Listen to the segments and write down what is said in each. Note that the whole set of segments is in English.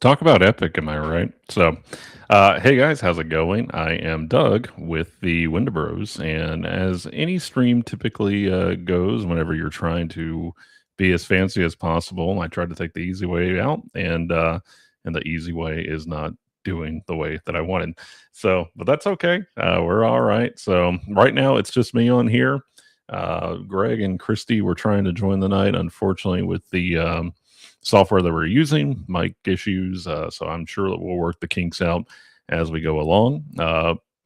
Talk about epic, am I right? So, hey guys, how's it going? I am Doug with the Wendibros, and as any stream typically goes, whenever you're trying to be as fancy as possible, I tried to take the easy way out, and the easy way is not doing the way that I wanted. So, but that's okay. We're all right. So, right now it's just me on here. Greg and Christy were trying to join the night, unfortunately, with the software that we're using, mic issues. So I'm sure that we'll work the kinks out as we go along.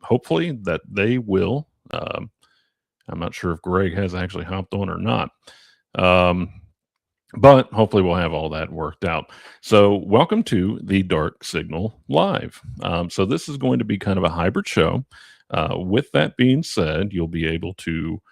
Hopefully that they will. I'm not sure if Greg has actually hopped on or not. Um, but hopefully we'll have all that worked out. So welcome to the Dark Signal Live. So this is going to be kind of a hybrid show. With that being said, you'll be able to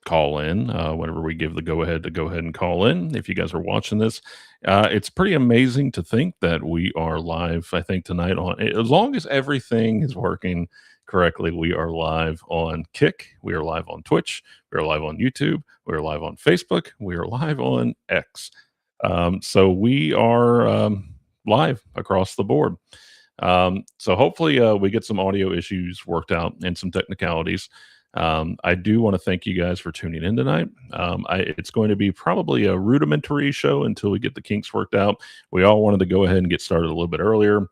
call in whenever we give the go ahead to go ahead and call in. If you guys are watching this, it's pretty amazing to think that we are live. I think tonight on, as long as everything is working correctly, we are live on Kick, we are live on Twitch, we are live on YouTube, we are live on Facebook, we are live on X. So we are live across the board. So hopefully we get some audio issues worked out and some technicalities. I do want to thank you guys for tuning in tonight. It's going to be probably a rudimentary show until we get the kinks worked out. We all wanted to go ahead and get started a little bit earlier.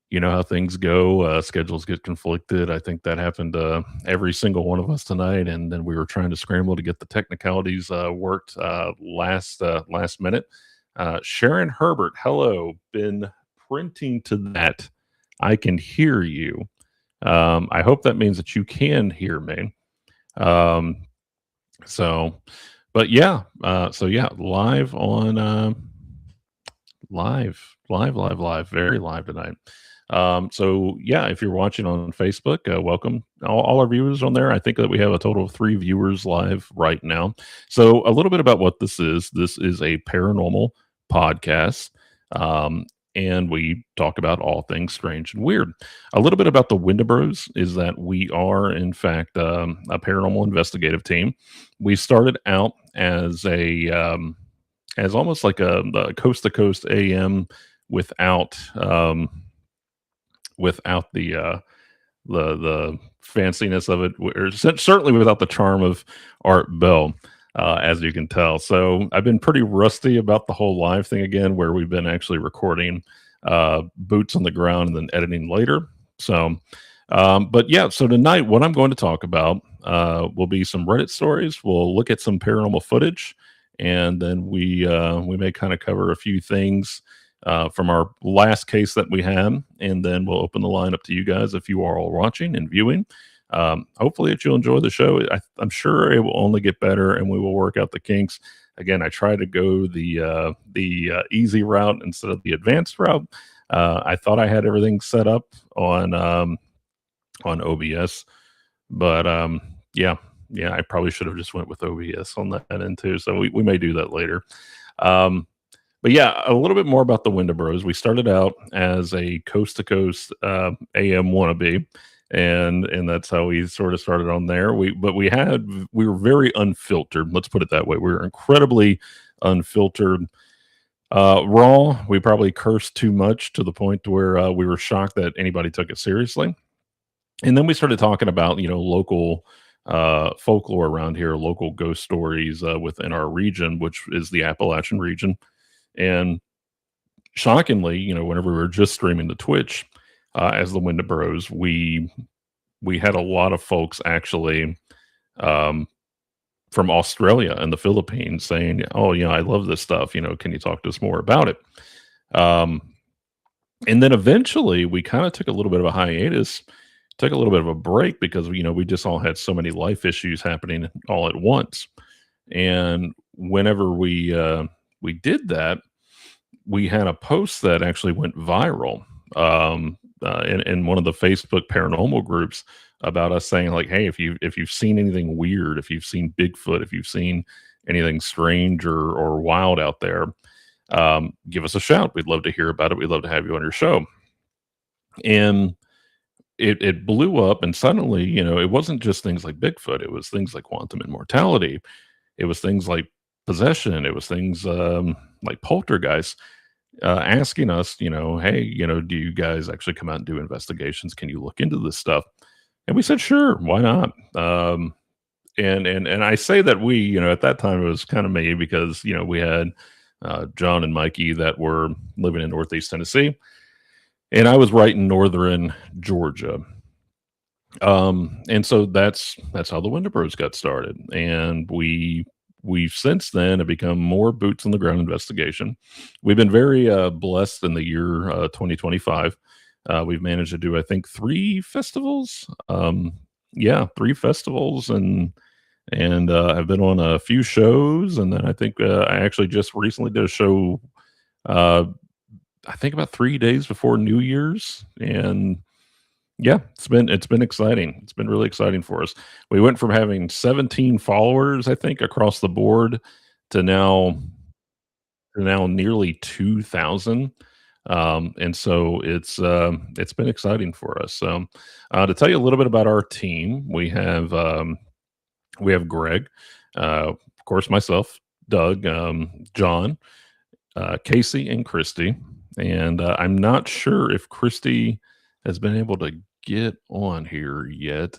You know how things go. Schedules get conflicted. I think that happened to every single one of us tonight, and then we were trying to scramble to get the technicalities worked last minute. Sharon Herbert, hello. Been printing to that. I can hear you. I hope that means that you can hear me. Um, so, but yeah, live on live, very live tonight. So yeah, if you're watching on Facebook, welcome all our viewers on there. I think that we have a total of 3 viewers live right now. So a little bit about what this is. This is a paranormal podcast. And we talk about all things strange and weird. A little bit about the Wendibros is that we are, in fact, a paranormal investigative team. We started out as almost like a coast to coast AM without without the fanciness of it, or certainly without the charm of Art Bell. As you can tell. So I've been pretty rusty about the whole live thing again, where we've been actually recording boots on the ground and then editing later. So, but yeah, so tonight, what I'm going to talk about will be some Reddit stories. We'll look at some paranormal footage, and then we may kind of cover a few things from our last case that we had, and then we'll open the line up to you guys if you are all watching and viewing. Hopefully that you'll enjoy the show. I'm sure it will only get better, and we will work out the kinks. Again, I try to go the easy route instead of the advanced route. I thought I had everything set up on OBS, but yeah, I probably should have just went with OBS on that end too. So we may do that later. But yeah, a little bit more about the Wendibros. We started out as a coast to coast AM wannabe. And that's how we sort of started on there. We were very unfiltered. Let's put it that way. We were incredibly unfiltered, raw. We probably cursed too much to the point where we were shocked that anybody took it seriously. And then we started talking about local folklore around here, local ghost stories within our region, which is the Appalachian region. And shockingly, whenever we were just streaming to Twitch. As the Wendibros, we had a lot of folks actually from Australia and the Philippines saying, "Oh, I love this stuff. Can you talk to us more about it?" And then eventually, we kind of took a little bit of a hiatus, took a little bit of a break because we just all had so many life issues happening all at once. And whenever we did that, we had a post that actually went viral. In one of the Facebook paranormal groups about us saying like, hey, if you've seen anything weird, if you've seen Bigfoot, if you've seen anything strange or wild out there, give us a shout. We'd love to hear about it. We'd love to have you on your show. And it blew up, and suddenly, it wasn't just things like Bigfoot. It was things like quantum immortality. It was things like possession. It was things like poltergeist. asking us, hey, do you guys actually come out and do investigations? Can you look into this stuff? And we said, sure, why not? And I say that we, at that time it was kind of me because we had John and Mikey that were living in Northeast Tennessee, and I was right in northern Georgia. And so that's how the Wendibros got started, and we've since then have become more boots on the ground investigation. We've been very blessed in the year 2025. We've managed to do, I think, three festivals. Yeah, three festivals, and I've been on a few shows, and then I think I actually just recently did a show. Uh, I think about 3 days before New Year's, and yeah, it's been exciting. It's been really exciting for us. We went from having 17 followers, I think, across the board to now nearly 2,000. And so it's been exciting for us. So to tell you a little bit about our team, we have Greg, of course, myself, Doug, John, Casey, and Christy. And I'm not sure if Christy has been able to get on here yet.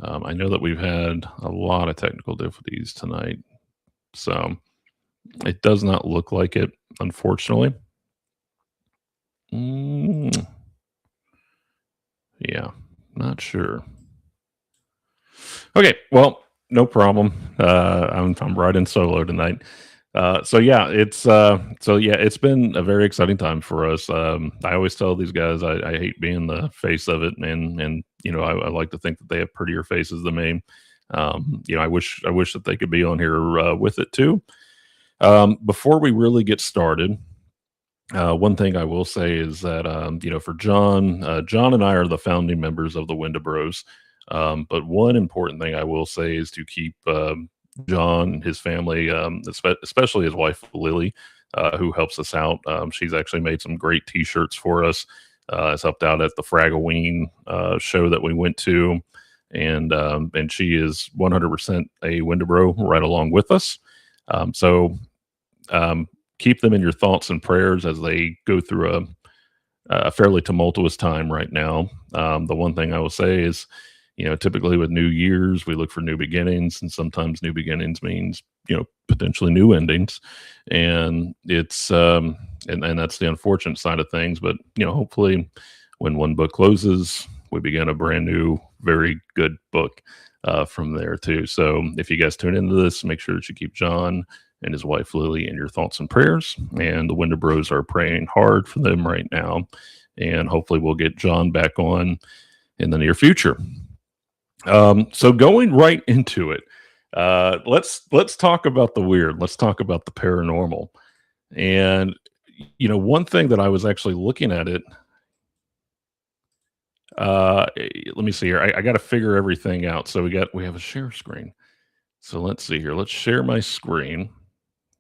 I know that we've had a lot of technical difficulties tonight, so it does not look like it, unfortunately. Mm, yeah, not sure. Okay, well, no problem. I'm riding solo tonight. So yeah, it's been a very exciting time for us. I always tell these guys I hate being the face of it, and I like to think that they have prettier faces than me. I wish that they could be on here with it too. Before we really get started, one thing I will say is that for John, John and I are the founding members of the Wendibros. But one important thing I will say is to keep John, his family, especially his wife Lily, who helps us out. She's actually made some great T-shirts for us. Has helped out at the Fragaween show that we went to, and she is 100% a Wendibro right along with us. So keep them in your thoughts and prayers as they go through a fairly tumultuous time right now. The one thing I will say is, typically with New Year's, we look for new beginnings, and sometimes new beginnings means, potentially new endings. And and that's the unfortunate side of things. But, hopefully when one book closes, we begin a brand new, very good book from there too. So if you guys tune into this, make sure that you keep John and his wife Lily in your thoughts and prayers. And the Wendibros are praying hard for them right now. And hopefully we'll get John back on in the near future. So going right into it, let's talk about the weird. Let's talk about the paranormal. And one thing that I was actually looking at it. Let me see here. I got to figure everything out. So we have a share screen. So let's see here. Let's share my screen.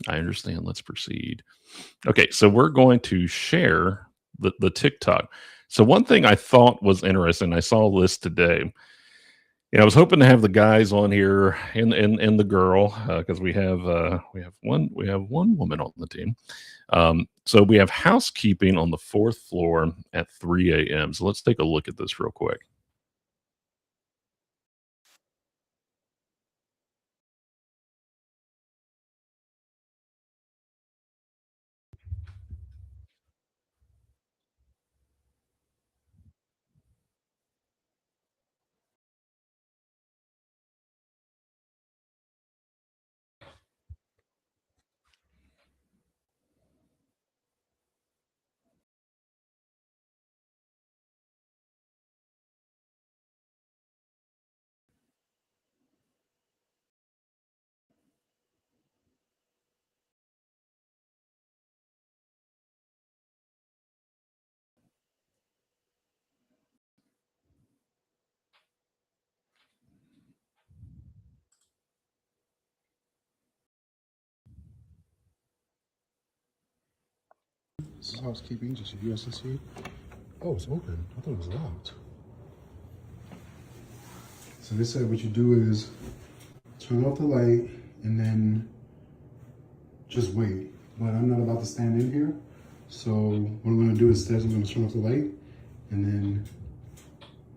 I understand. Let's proceed. Okay, so we're going to share the TikTok. So one thing I thought was interesting, I saw a list today. I was hoping to have the guys on here and the girl because we have one woman on the team. So we have housekeeping on the fourth floor at 3 a.m. So let's take a look at this real quick. This is housekeeping, just a USSC. Oh, it's open. I thought it was locked. So they said what you do is turn off the light and then just wait. But I'm not about to stand in here. So what I'm gonna do is I'm gonna turn off the light and then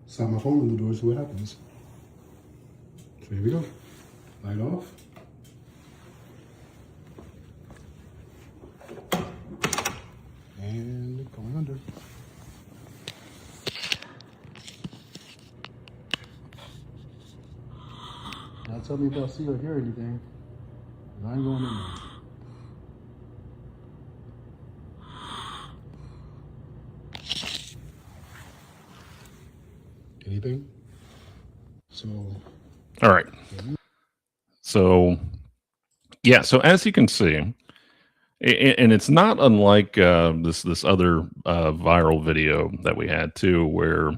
slide my phone in the door, see what happens. So here we go. Light off. And going under. Now tell me if y'all see or hear anything. I ain't going in there. Anything? So. All right. So, yeah. So as you can see, and it's not unlike this other viral video that we had too, where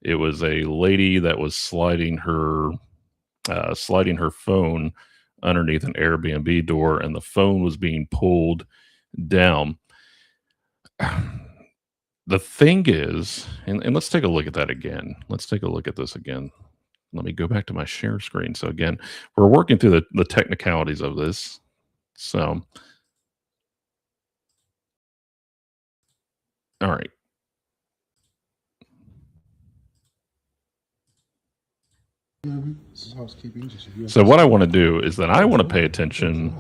it was a lady that was sliding her phone underneath an Airbnb door, and the phone was being pulled down. The thing is, and let's take a look at that again. Let's take a look at this again. Let me go back to my share screen. So again, we're working through the technicalities of this. So, all right. This is housekeeping. So what I want to do is that I want to pay attention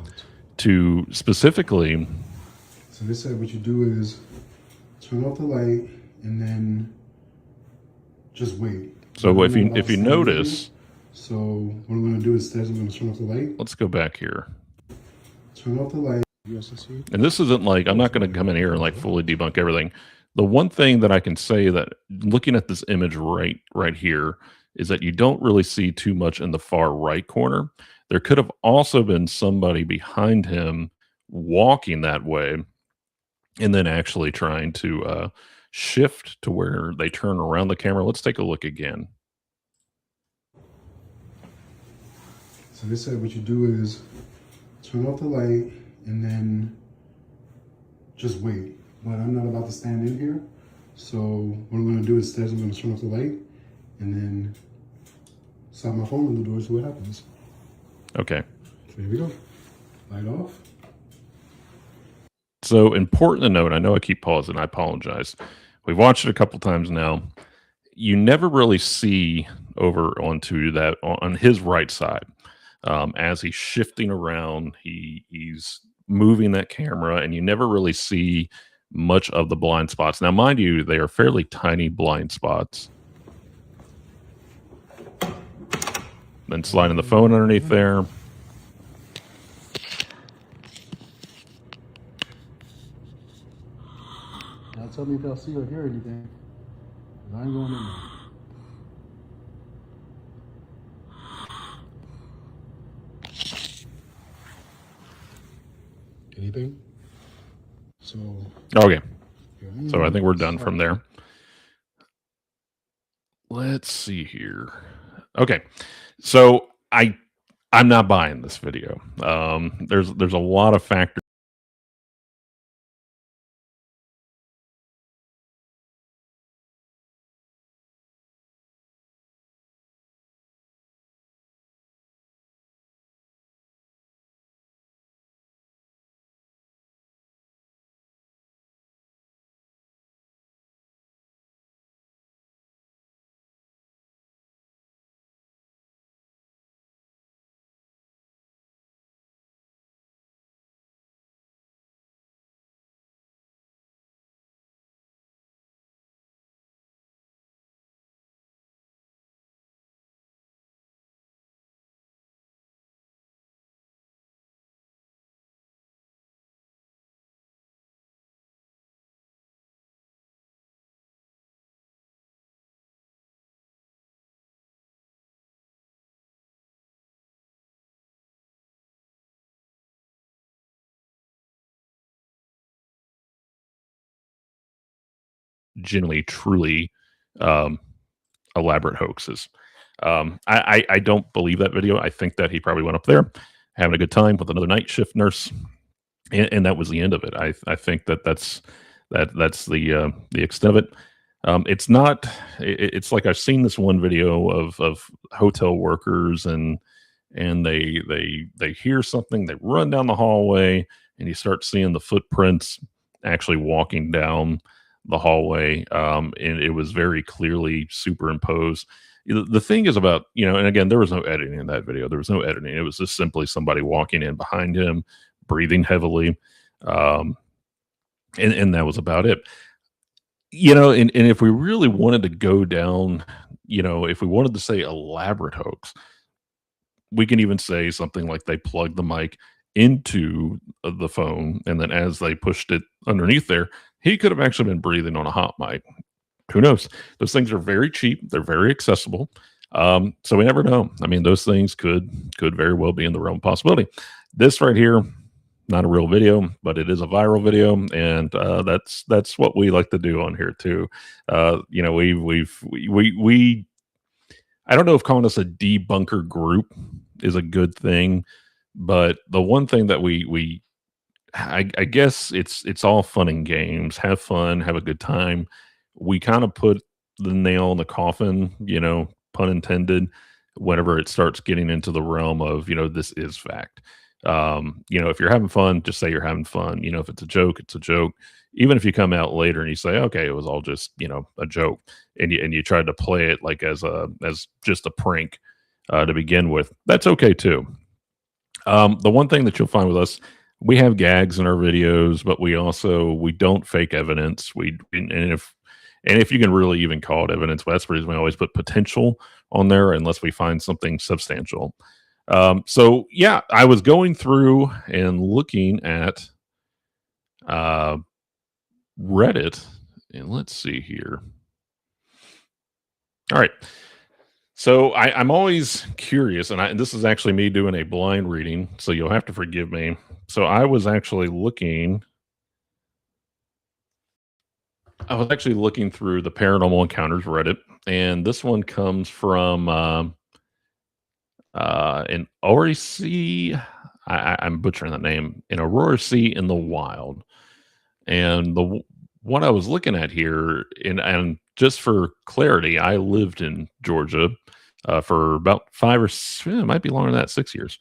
to specifically. So they said what you do is turn off the light and then just wait. So if you notice, so what I'm going to do is I'm going to turn off the light. Let's go back here. Turn off the light. And this isn't like, I'm not going to come in here and like fully debunk everything. The one thing that I can say that looking at this image right here is that you don't really see too much in the far right corner. There could have also been somebody behind him walking that way and then actually trying to shift to where they turn around the camera. Let's take a look again. So they said what you do is turn off the light and then just wait. But I'm not about to stand in here. So what I'm going to do is I'm going to turn off the light and then slide my phone in the door, see what happens. Okay. So here we go. Light off. So important to note, I know I keep pausing, I apologize. We've watched it a couple times now. You never really see over onto that on his right side. As he's shifting around, he's moving that camera, and you never really see much of the blind spots. Now, mind you, they are fairly tiny blind spots. Then sliding the phone underneath there. Now tell me if y'all see or hear anything. I ain't going in there. Anything? So. Okay. So I think we're done from there. Let's see here. Okay. So I'm not buying this video. There's a lot of factors. Genuinely, truly elaborate hoaxes. I don't believe that video. I think that he probably went up there having a good time with another night shift nurse, and that was the end of it. I think that's the extent of it. It's not. It's like I've seen this one video of hotel workers and they hear something, they run down the hallway, and you start seeing the footprints actually walking down the hallway, and it was very clearly superimposed. The thing is about, and again, there was no editing in that video. There was no editing. It was just simply somebody walking in behind him, breathing heavily, um, and that was about it. And if we really wanted to go down, if we wanted to say elaborate hoax, we can even say something like they plugged the mic into the phone, and then as they pushed it underneath there, he could have actually been breathing on a hot mic. Who knows? Those things are very cheap. They're very accessible. So we never know. I mean, those things could very well be in the realm of possibility. This right here, not a real video, but it is a viral video, and that's what we like to do on here too. We I don't know if calling us a debunker group is a good thing, but the one thing that I guess it's all fun and games. Have fun, have a good time. We kind of put the nail in the coffin, pun intended, whenever it starts getting into the realm of, this is fact. If you're having fun, just say you're having fun. If it's a joke, it's a joke. Even if you come out later and you say, okay, it was all just, a joke, and you tried to play it like as just a prank to begin with, that's okay too. The one thing that you'll find with us, we have gags in our videos, but we don't fake evidence. And if you can really even call it evidence, well, that's the reason we always put potential on there unless we find something substantial. So yeah, I was going through and looking at uh, Reddit, and let's see here. All right. So I'm always curious, and this is actually me doing a blind reading, so you'll have to forgive me. So I was actually looking through the Paranormal Encounters Reddit, and this one comes from an ORC. I'm butchering that name. An Aurora Sea in the Wild, and what I was looking at here, and just for clarity, I lived in Georgia for about it might be longer than that, 6 years.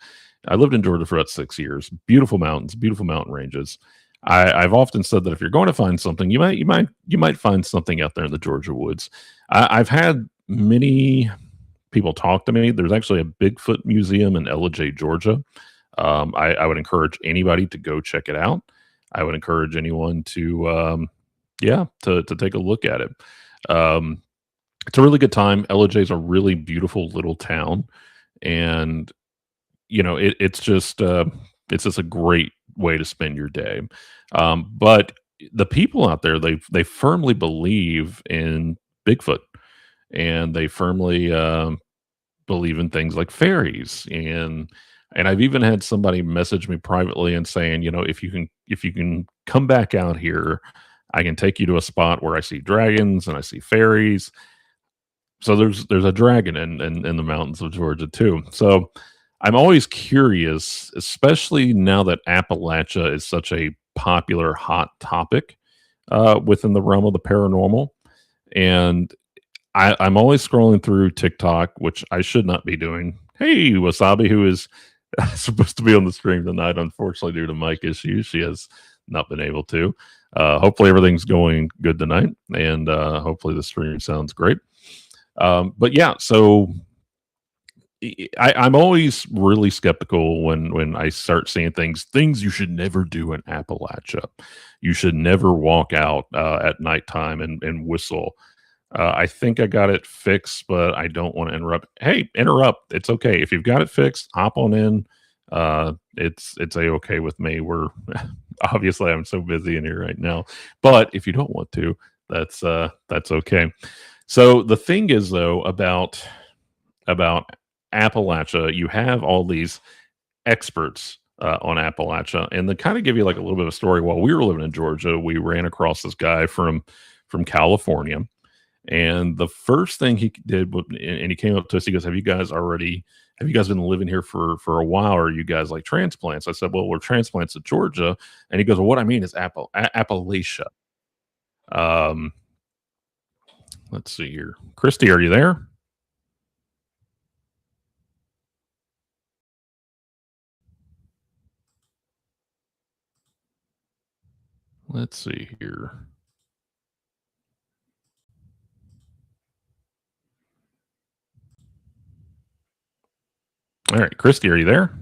I lived in Georgia for about 6 years. Beautiful mountains, beautiful mountain ranges. I've often said that if you're going to find something, you might find something out there in the Georgia woods. I've had many people talk to me. There's actually a Bigfoot museum in Ellijay, Georgia. I would encourage anybody to go check it out. I would encourage anyone to, to take a look at it. Um, it's a really good time. Ellijay is a really beautiful little town, and it's just a great way to spend your day. But the people out there, they firmly believe in Bigfoot, and they firmly believe in things like fairies, and I've even had somebody message me privately and saying, if you can come back out here, I can take you to a spot where I see dragons and I see fairies. So there's a dragon in the mountains of Georgia too. So I'm always curious, especially now that Appalachia is such a popular hot topic within the realm of the paranormal. And I'm always scrolling through TikTok, which I should not be doing. Hey, Wasabi, who is supposed to be on the stream tonight, unfortunately, due to mic issues, she has not been able to. Hopefully, everything's going good tonight, and hopefully, the stream sounds great. But yeah, so I'm always really skeptical when I start seeing things you should never do in Appalachia. You should never walk out at nighttime and whistle. I think I got it fixed, but I don't want to interrupt. Hey, interrupt. It's okay. If you've got it fixed, hop on in. It's a okay with me. We're obviously I'm so busy in here right now. But if you don't want to, that's okay. So the thing is though about Appalachia, you have all these experts on Appalachia, and they kind of give you like a little bit of a story. While we were living in Georgia, we ran across this guy from California, and the first thing he did, and he came up to us, he goes, have you guys been living here for a while? Or are you guys like transplants? I said, well, we're transplants to Georgia. And he goes, well, what I mean is Appalachia. Um, let's see here. Christy, are you there? Let's see here. All right, Christy, are you there?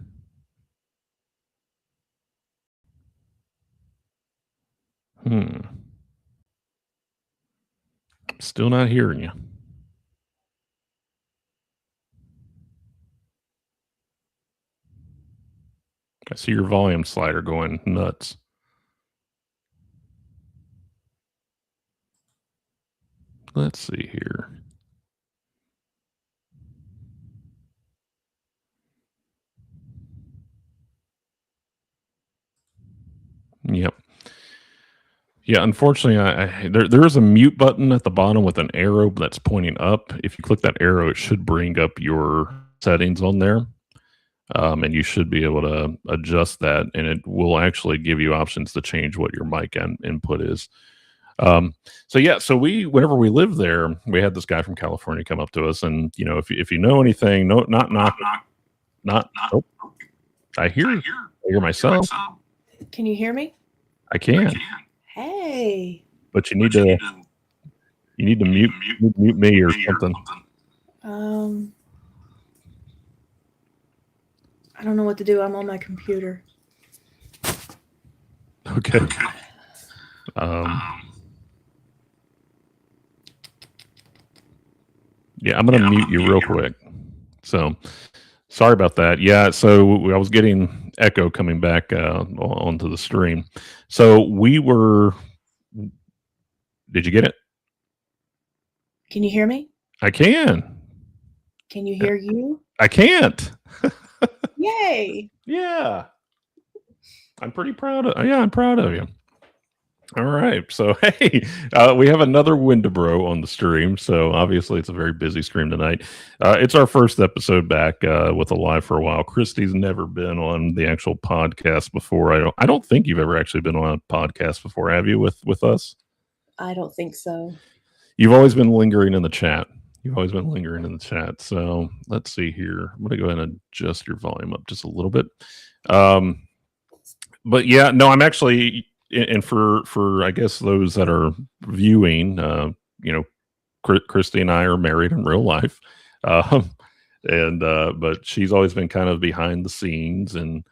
Still not hearing you. I see your volume slider going nuts. Let's see here. Yep. Yeah, unfortunately, there is a mute button at the bottom with an arrow that's pointing up. If you click that arrow, it should bring up your settings on there, and you should be able to adjust that, and it will actually give you options to change what your mic input is. So yeah, so whenever we lived there, we had this guy from California come up to us, and if you know anything, no, not knock, not. Oh, I hear myself. Can you hear me? I can. Hey. But you need to mute me or something. I don't know what to do. I'm on my computer. Okay. Yeah, I'm gonna mute you real quick. So sorry about that. Yeah, so I was getting echo coming back onto the stream. So we were. Did you get it? Can you hear me? I can. Can you hear you? I can't. Yay! Yeah. I'm pretty proud of. Yeah, I'm proud of you. All right. So, hey, we have another Wendibro on the stream. So, obviously, it's a very busy stream tonight. It's our first episode back with Alive for a while. Christy's never been on the actual podcast before. I don't think you've ever actually been on a podcast before, have you, with us? I don't think so. You've always been lingering in the chat. So, let's see here. I'm going to go ahead and adjust your volume up just a little bit. But yeah, no, I'm actually... And for I guess those that are viewing, Christy and I are married in real life, but she's always been kind of behind the scenes and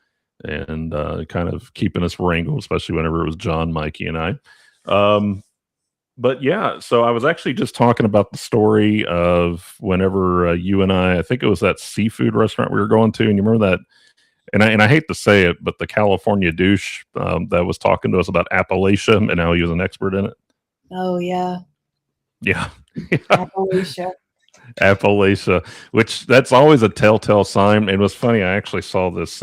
kind of keeping us wrangled, especially whenever it was John, Mikey, and I. But yeah, so I was actually just talking about the story of whenever you and I think it was that seafood restaurant we were going to, and you remember that. And I hate to say it, but the California douche that was talking to us about Appalachia and how he was an expert in it. Oh, yeah. Yeah. Appalachia, which that's always a telltale sign. It was funny. I actually saw this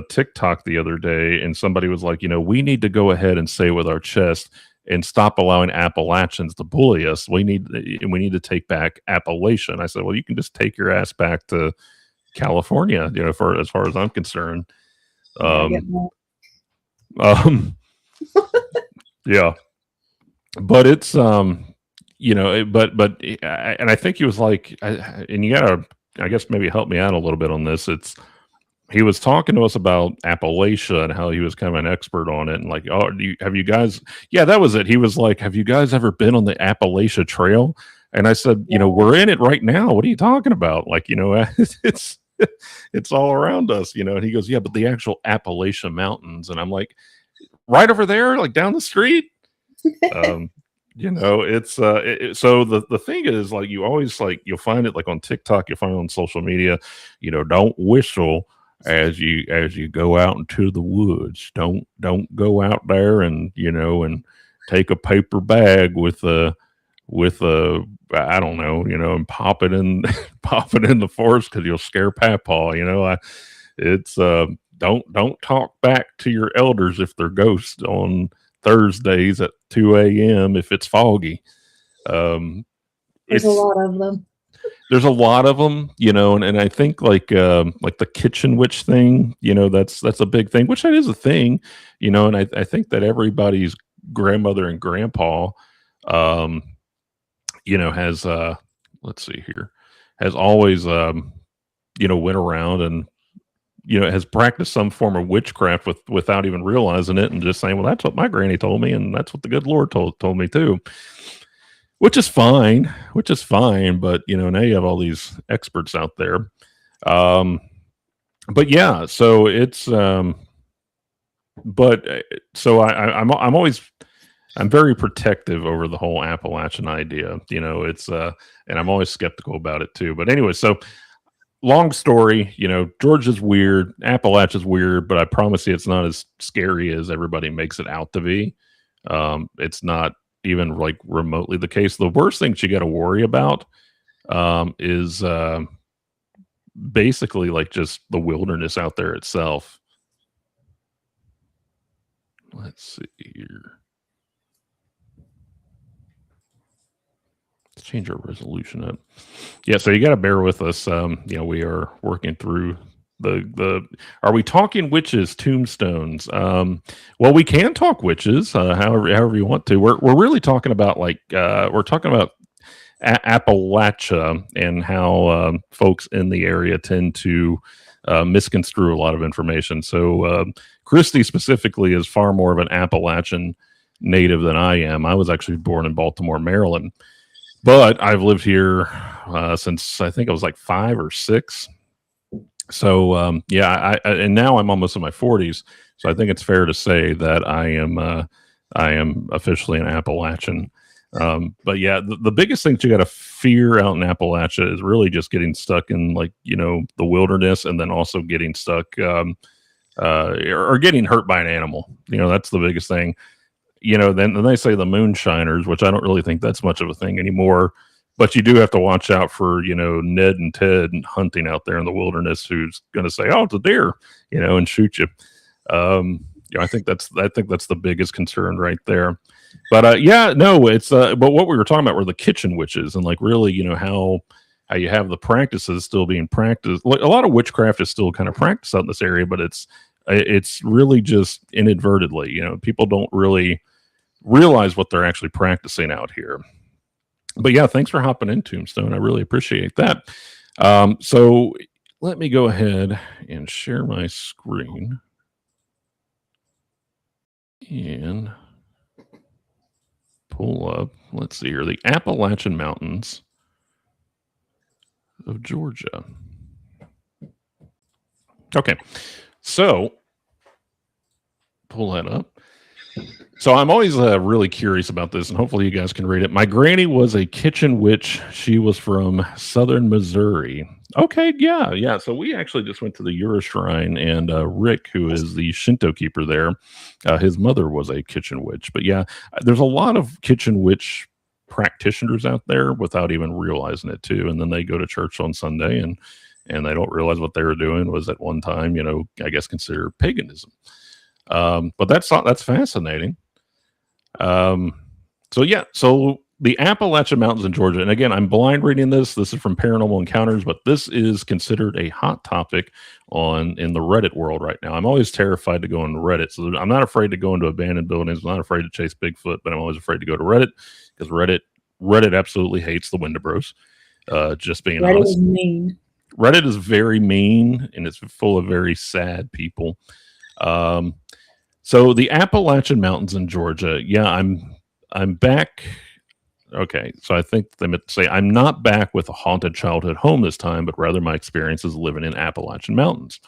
TikTok the other day, and somebody was like, we need to go ahead and say with our chest and stop allowing Appalachians to bully us. We need to take back Appalachia. And I said, well, you can just take your ass back to California, for as far as I'm concerned. Yeah, but it's and I think he was like, and you gotta, I guess, maybe help me out a little bit on this. He was talking to us about Appalachia and how he was kind of an expert on it, and like, oh, have you guys? Yeah, that was it. He was like, have you guys ever been on the Appalachia Trail? And I said, we're in it right now. What are you talking about? Like, it's all around us, and he goes, yeah, but the actual Appalachian Mountains. And I'm like, right over there, like down the street. It's so the thing is, like, you always, like, you'll find it like on TikTok, you'll find it on social media, don't whistle as you go out into the woods. Don't go out there and and take a paper bag with a I don't know, and pop it in the forest because you'll scare Papaw. It's don't talk back to your elders if they're ghosts on Thursdays at 2 a.m. if it's foggy. There's a lot of them. There's a lot of them, and I think like the kitchen witch thing, that's a big thing, which that is a thing, and I think that everybody's grandmother and grandpa has let's see here, has always went around and has practiced some form of witchcraft without even realizing it, and just saying, well, that's what my granny told me, and that's what the good Lord told me too. Which is fine, but now you have all these experts out there. But yeah, so it's but so I'm always, I'm very protective over the whole Appalachian idea. It's and I'm always skeptical about it too. But anyway, so long story, Georgia's weird, Appalachia's weird, but I promise you it's not as scary as everybody makes it out to be. It's not even like remotely the case. The worst thing you got to worry about is basically like just the wilderness out there itself. Let's see here. Let's change our resolution up. Yeah, so you got to bear with us. We are working through the. Are we talking witches, tombstones? Well, we can talk witches, however you want to. We're really talking about we're talking about Appalachia and how folks in the area tend to misconstrue a lot of information. So Christy specifically is far more of an Appalachian native than I am. I was actually born in Baltimore, Maryland, but I've lived here since I think I was like 5 or 6. So and now I'm almost in my 40s. So I think it's fair to say that I am officially an Appalachian. But yeah, the biggest thing you got to fear out in Appalachia is really just getting stuck in the wilderness, and then also getting stuck or getting hurt by an animal. That's the biggest thing. Then they say the moonshiners, which I don't really think that's much of a thing anymore. But you do have to watch out for, Ned and Ted hunting out there in the wilderness, who's going to say, "Oh, it's a deer," and shoot you. I think that's the biggest concern right there. But it's but what we were talking about were the kitchen witches, and really, how you have the practices still being practiced. A lot of witchcraft is still kind of practiced out in this area, but it's really just inadvertently. People don't really realize what they're actually practicing out here. But yeah, thanks for hopping in, Tombstone. I really appreciate that. So let me go ahead and share my screen and pull up. Let's see here, the Appalachian Mountains of Georgia. Okay, so pull that up. So I'm always really curious about this, and hopefully you guys can read it. My granny was a kitchen witch. She was from southern Missouri. Okay, yeah. So we actually just went to the Ura Shrine, and Rick, who is the Shinto keeper there, his mother was a kitchen witch. But yeah, there's a lot of kitchen witch practitioners out there without even realizing it too. And then they go to church on Sunday, and they don't realize what they were doing was at one time, I guess considered paganism. But that's fascinating. So the Appalachian Mountains in Georgia, and again, I'm blind reading this. This is from Paranormal Encounters, but this is considered a hot topic in the Reddit world right now. I'm always terrified to go on Reddit, so I'm not afraid to go into abandoned buildings. I'm not afraid to chase Bigfoot, but I'm always afraid to go to Reddit because Reddit absolutely hates the Wendibros. Just being Reddit honest, is mean. Reddit is very mean, and it's full of very sad people. So the Appalachian Mountains in Georgia, I'm back. Okay, so I think they meant to say I'm not back with a haunted childhood home this time, but rather my experiences living in Appalachian Mountains.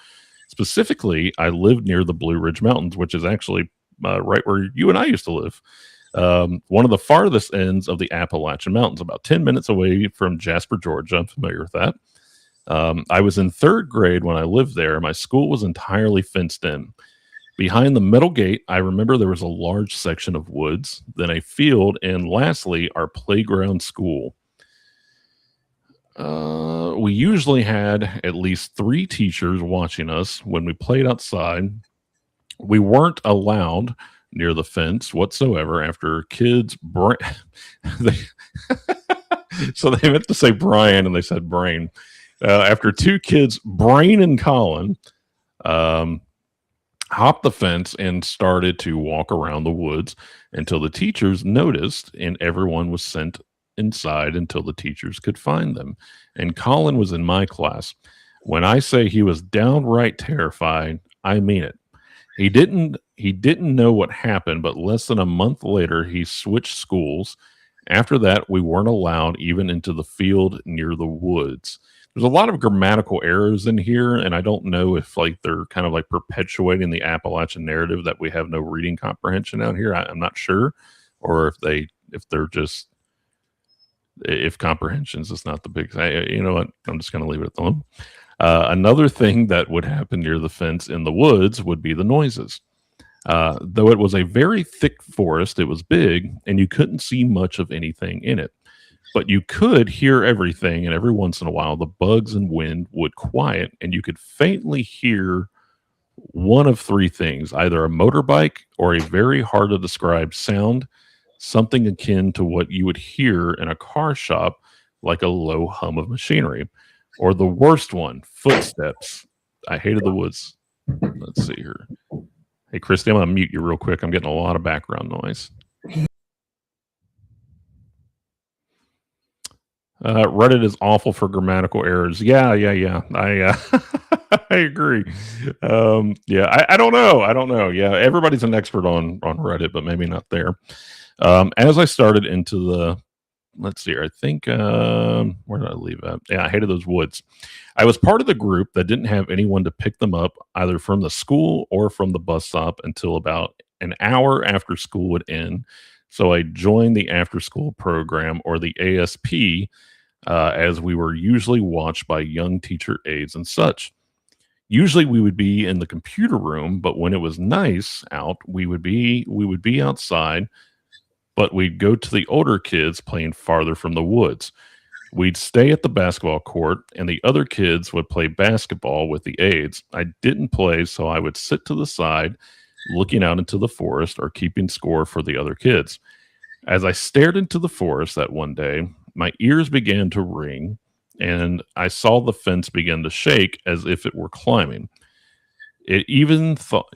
Specifically, I lived near the Blue Ridge Mountains, which is actually right where you and I used to live. One of the farthest ends of the Appalachian Mountains, about 10 minutes away from Jasper, Georgia. I'm familiar with that. I was in 3rd grade when I lived there. My school was entirely fenced in. Behind the metal gate, I remember there was a large section of woods, then a field, and lastly, our playground school. We usually had at least 3 teachers watching us when we played outside. We weren't allowed near the fence whatsoever after kids... So they meant to say Brian, and they said Brain. After 2 kids, Brain and Colin... hopped the fence and started to walk around the woods until the teachers noticed, and everyone was sent inside until the teachers could find them. And Colin was in my class. When I say he was downright terrified, I mean it. He didn't know what happened, but less than a month later he switched schools. After that, we weren't allowed even into the field near the woods. There's a lot of grammatical errors in here, and I don't know if like they're kind of like perpetuating the Appalachian narrative that we have no reading comprehension out here. I'm not sure, or if they're just if comprehensions is not the big thing. You know what? I'm just going to leave it alone. Another thing that would happen near the fence in the woods would be the noises. Though it was a very thick forest, it was big, and you couldn't see much of anything in it. But you could hear everything, and every once in a while, the bugs and wind would quiet, and you could faintly hear one of three things: either a motorbike or a very hard to describe sound, something akin to what you would hear in a car shop, like a low hum of machinery. Or the worst one, footsteps. I hated the woods. Let's see here. Hey, Christy, I'm going to mute you real quick. I'm getting a lot of background noise. Reddit is awful for grammatical errors. Yeah. I I agree. Yeah, I don't know. I don't know. Yeah, everybody's an expert on Reddit, but maybe not there. As I started into the, let's see here, I think, where did I leave at? Yeah, I hated those woods. I was part of the group that didn't have anyone to pick them up either from the school or from the bus stop until about an hour after school would end. So I joined the after school program, or the ASP, as we were usually watched by young teacher aides and such. Usually we would be in the computer room, but when it was nice out, we would be outside, but we'd go to the older kids playing farther from the woods. We'd stay at the basketball court, and the other kids would play basketball with the aides. I didn't play, so I would sit to the side, looking out into the forest or keeping score for the other kids. As I stared into the forest that one day, my ears began to ring, and I saw the fence begin to shake as if it were climbing. It even thought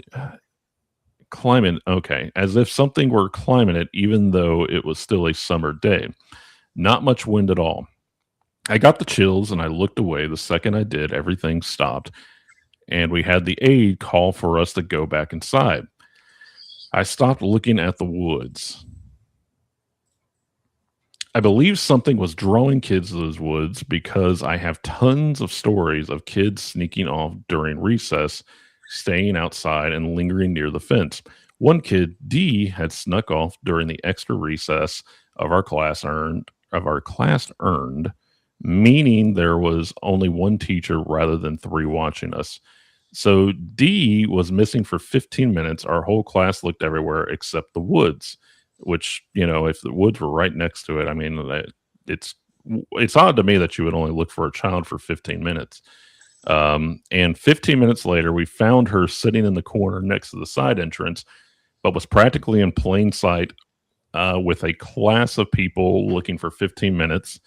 climbing, okay, as if something were climbing it, even though it was still a summer day. Not much wind at all. I got the chills and I looked away. The second I did, everything stopped, and we had the aide call for us to go back inside. I stopped looking at the woods. I believe something was drawing kids to those woods because I have tons of stories of kids sneaking off during recess, staying outside, and lingering near the fence. One kid, D, had snuck off during the extra recess of our class earned, meaning there was only one teacher rather than three watching us. So D was missing for 15 minutes. Our whole class looked everywhere except the woods, which, if the woods were right next to it, I mean, it's it's odd to me that you would only look for a child for 15 minutes. And 15 minutes later, we found her sitting in the corner next to the side entrance, but was practically in plain sight, with a class of people looking for 15 minutes.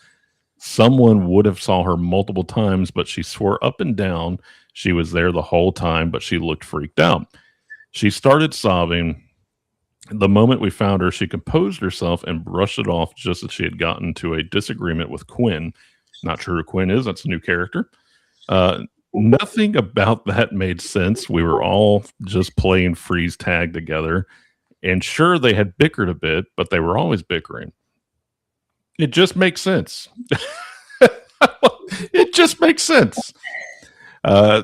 Someone would have saw her multiple times, but she swore up and down she was there the whole time, but she looked freaked out. She started sobbing. The moment we found her, she composed herself and brushed it off, just as she had gotten to a disagreement with Quinn. Not sure who Quinn is. That's a new character. Nothing about that made sense. We were all just playing freeze tag together. And sure, they had bickered a bit, but they were always bickering. It just makes sense. It just makes sense.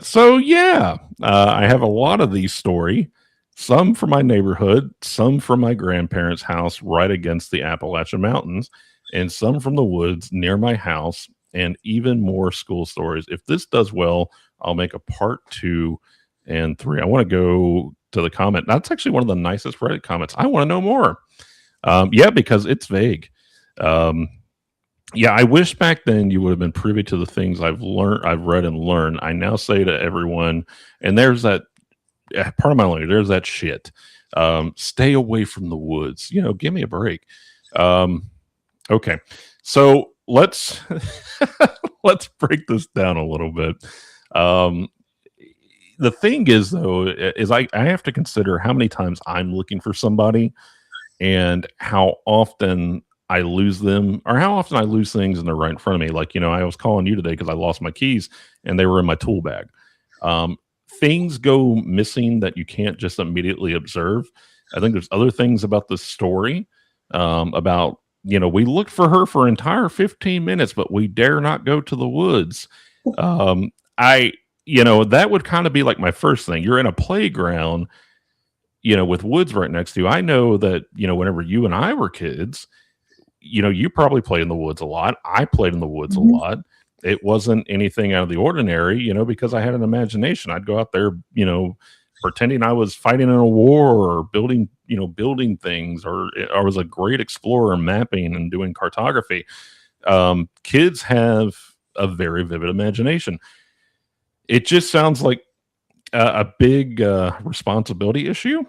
So yeah, I have a lot of these stories. Some from my neighborhood, some from my grandparents' house right against the Appalachian Mountains, and some from the woods near my house, and even more school stories. If this does well, I'll make a part 2 and 3. I want to go to the comment. That's actually one of the nicest Reddit comments. I want to know more. Yeah, because it's vague. Yeah, I wish back then you would have been privy to the things I've read and learned. I now say to everyone, and there's that part of my language, there's that shit. Stay away from the woods. Give me a break. Okay, so let's let's break this down a little bit. The thing is, though, is I have to consider how many times I'm looking for somebody and how often I lose them, or how often I lose things and they're right in front of me. Like, I was calling you today because I lost my keys and they were in my tool bag. Um, Things go missing that you can't just immediately observe. I think there's other things about the story, about, we looked for her for entire 15 minutes, but we dare not go to the woods. I, that would kind of be like my first thing. You're in a playground, with woods right next to you. I know that, whenever you and I were kids, you probably played in the woods a lot. I played in the woods a lot. It wasn't anything out of the ordinary, because I had an imagination. I'd go out there, pretending I was fighting in a war or building things, or I was a great explorer, mapping and doing cartography. Kids have a very vivid imagination. It just sounds like a big responsibility issue.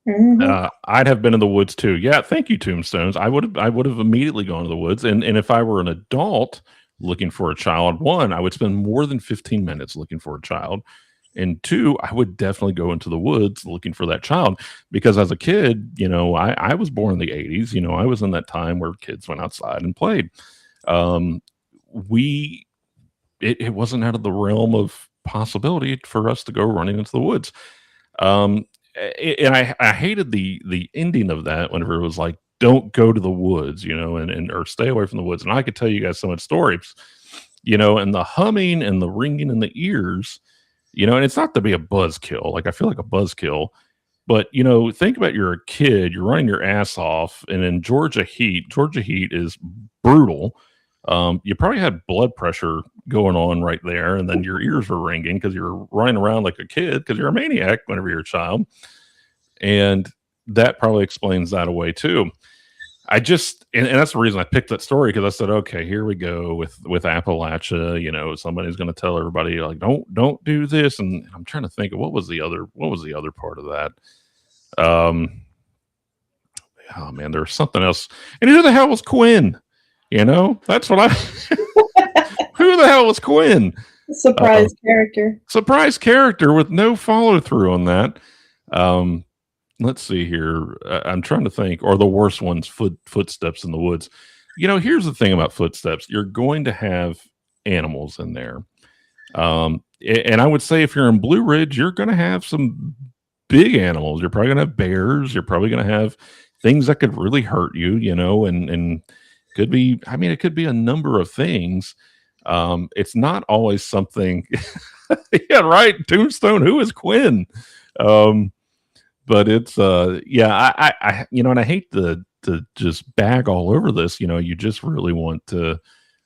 I'd have been in the woods too. Yeah, thank you, Tombstones. I would have immediately gone to the woods. And if I were an adult looking for a child, one, I would spend more than 15 minutes looking for a child. And two, I would definitely go into the woods looking for that child, because as a kid, I was born in the 80s. I was in that time where kids went outside and played. It wasn't out of the realm of possibility for us to go running into the woods. And I hated the ending of that whenever it was like, don't go to the woods, and or stay away from the woods. And I could tell you guys so much stories, and the humming and the ringing in the ears, and it's not to be a buzzkill. Like, I feel like a buzzkill, but think about, you're a kid, you're running your ass off, and in Georgia heat is brutal. You probably had blood pressure going on right there, and then your ears were ringing because you're running around like a kid because you're a maniac whenever you're a child. And that probably explains that away too. I just, and that's the reason I picked that story, because I said, okay, here we go with Appalachia. Somebody's going to tell everybody, like, don't do this. And I'm trying to think of what was the other part of that. Oh man, there was something else. And who the hell was Quinn? That's what who the hell was Quinn? Surprise character. Surprise character with no follow through on that. Let's see here. I'm trying to think. Or the worst ones, footsteps in the woods. Here's the thing about footsteps. You're going to have animals in there. And I would say if you're in Blue Ridge, you're going to have some big animals. You're probably going to have bears. You're probably going to have things that could really hurt you, and could be, it could be a number of things. It's not always something. Yeah, right. Tombstone. Who is Quinn? But it's I and I hate to just bag all over this. You just really want to.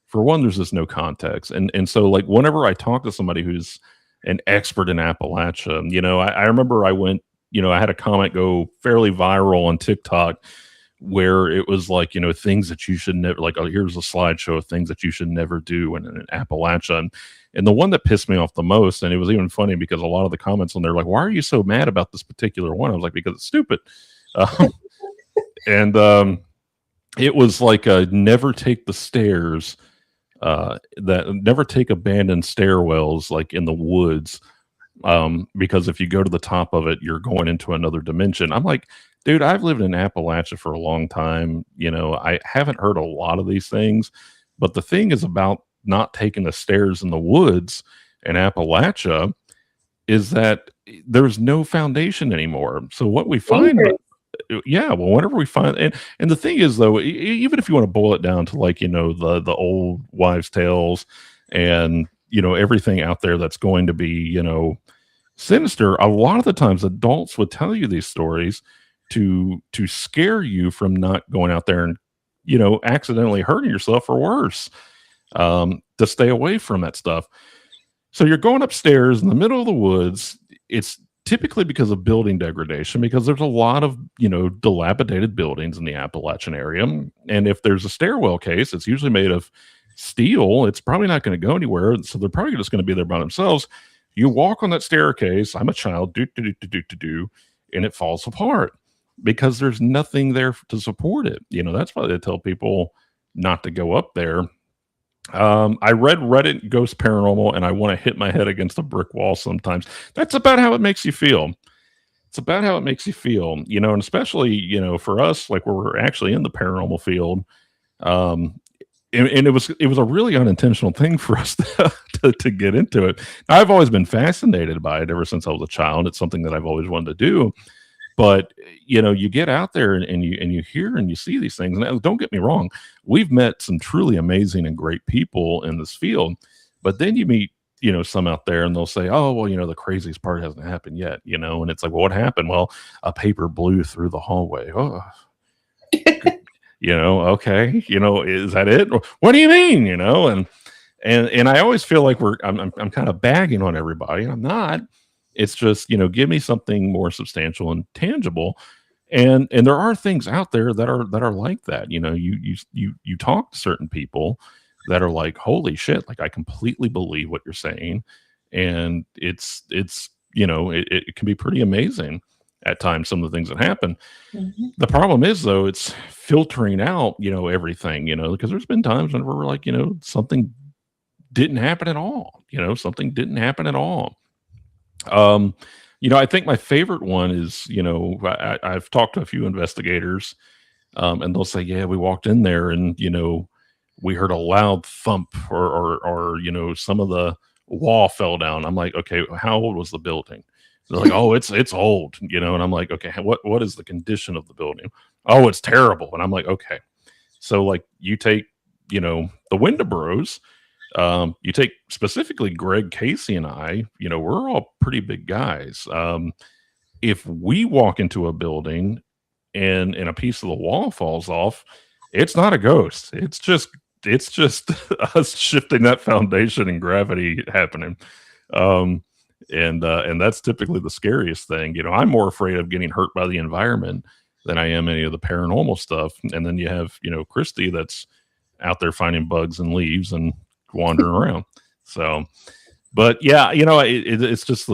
For one, there's just no context, and so, like, whenever I talk to somebody who's an expert in Appalachia, I remember I went. I had a comment go fairly viral on TikTok, where it was like, things that you should never, like, oh, here's a slideshow of things that you should never do in Appalachia. And the one that pissed me off the most, and it was even funny because a lot of the comments on there were like, why are you so mad about this particular one? I was like, because it's stupid. And it was like, never take the stairs, never take abandoned stairwells, like in the woods. Because if you go to the top of it, you're going into another dimension. I'm like, dude, I've lived in Appalachia for a long time. I haven't heard a lot of these things, but the thing is about not taking the stairs in the woods in Appalachia is that there's no foundation anymore. So what we find, whenever we find, and the thing is though, even if you want to boil it down to, like, the old wives' tales and, everything out there that's going to be, sinister, a lot of the times adults would tell you these stories to scare you from not going out there and, accidentally hurting yourself or worse, to stay away from that stuff. So you're going upstairs in the middle of the woods. It's typically because of building degradation, because there's a lot of, dilapidated buildings in the Appalachian area. And if there's a stairwell case, it's usually made of steel. It's probably not going to go anywhere. So they're probably just going to be there by themselves. You walk on that staircase, I'm a child, and it falls apart because there's nothing there to support it. That's why they tell people not to go up there. I read Reddit Ghost Paranormal, and I want to hit my head against a brick wall sometimes. That's about how it makes you feel. it's about how it makes you feel, and especially, for us, like where we're actually in the paranormal field. Um, and it was a really unintentional thing for us to get into it. I've always been fascinated by it ever since I was a child. It's something that I've always wanted to do. But you get out there and you hear and you see these things. And don't get me wrong, we've met some truly amazing and great people in this field. But then you meet some out there and they'll say, oh well, the craziest part hasn't happened yet, and it's like, well, what happened? Well, a paper blew through the hallway. Oh, okay, is that it? What do you mean? And I always feel like I'm kind of bagging on everybody. I'm not. It's just, give me something more substantial and tangible. And there are things out there that are like that. You talk to certain people that are like, holy shit, like I completely believe what you're saying. And it can be pretty amazing at times, some of the things that happen. Mm-hmm. The problem is though, it's filtering out, everything, because there's been times when we're like, something didn't happen at all. Something didn't happen at all. I think my favorite one is, I've talked to a few investigators, and they'll say, yeah, we walked in there and, we heard a loud thump or some of the wall fell down. I'm like, okay, how old was the building? They're like, oh, it's old, and I'm like, okay, what is the condition of the building? Oh, it's terrible. And I'm like, okay. So like you take, the Wendibros, you take specifically Greg, Casey, and I, we're all pretty big guys. If we walk into a building and a piece of the wall falls off, it's not a ghost. It's just us shifting that foundation and gravity happening. And that's typically the scariest thing. I'm more afraid of getting hurt by the environment than I am any of the paranormal stuff. And then you have, Christy that's out there finding bugs and leaves and wandering around. So, but yeah, it's just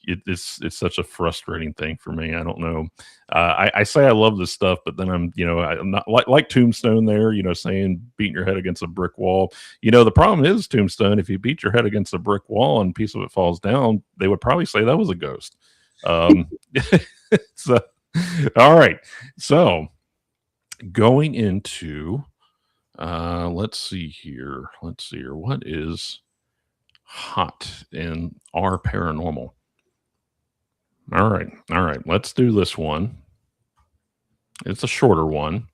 it's such a frustrating thing for me. I don't know. I say I love this stuff, but then I'm not like Tombstone there, saying beating your head against a brick wall. The problem is Tombstone, if you beat your head against a brick wall and a piece of it falls down, they would probably say that was a ghost. So, all right. So going into, let's see here. What is hot in our paranormal? All right. Let's do this one. It's a shorter one.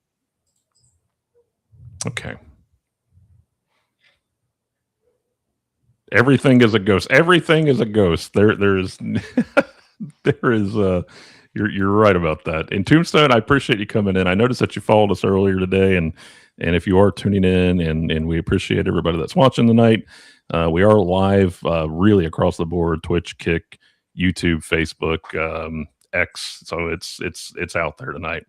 Okay. Everything is a ghost. Everything is a ghost. There is you're right about that. And Tombstone, I appreciate you coming in. I noticed that you followed us earlier today, and if you are tuning in, and we appreciate everybody that's watching tonight. We are live, really across the board: Twitch, Kick, YouTube, Facebook, X. So it's out there tonight.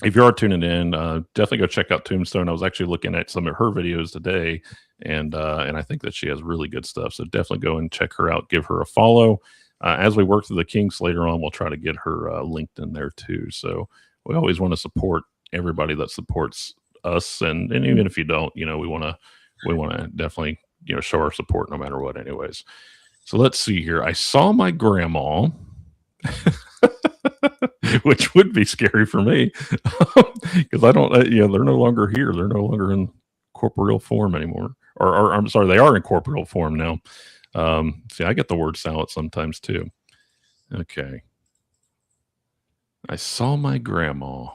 If you are tuning in, definitely go check out Tombstone. I was actually looking at some of her videos today, and I think that she has really good stuff. So definitely go and check her out. Give her a follow. As we work through the kinks later on, we'll try to get her linked in there too. So we always want to support everybody that supports us, and even if you don't, we want to definitely show our support no matter what. Anyways, so let's see here. I saw my grandma. Which would be scary for me because I don't, they're no longer here. They're no longer in corporeal form anymore. Or I'm sorry, they are in corporeal form now. See, I get the word salad sometimes too. Okay. I saw my grandma.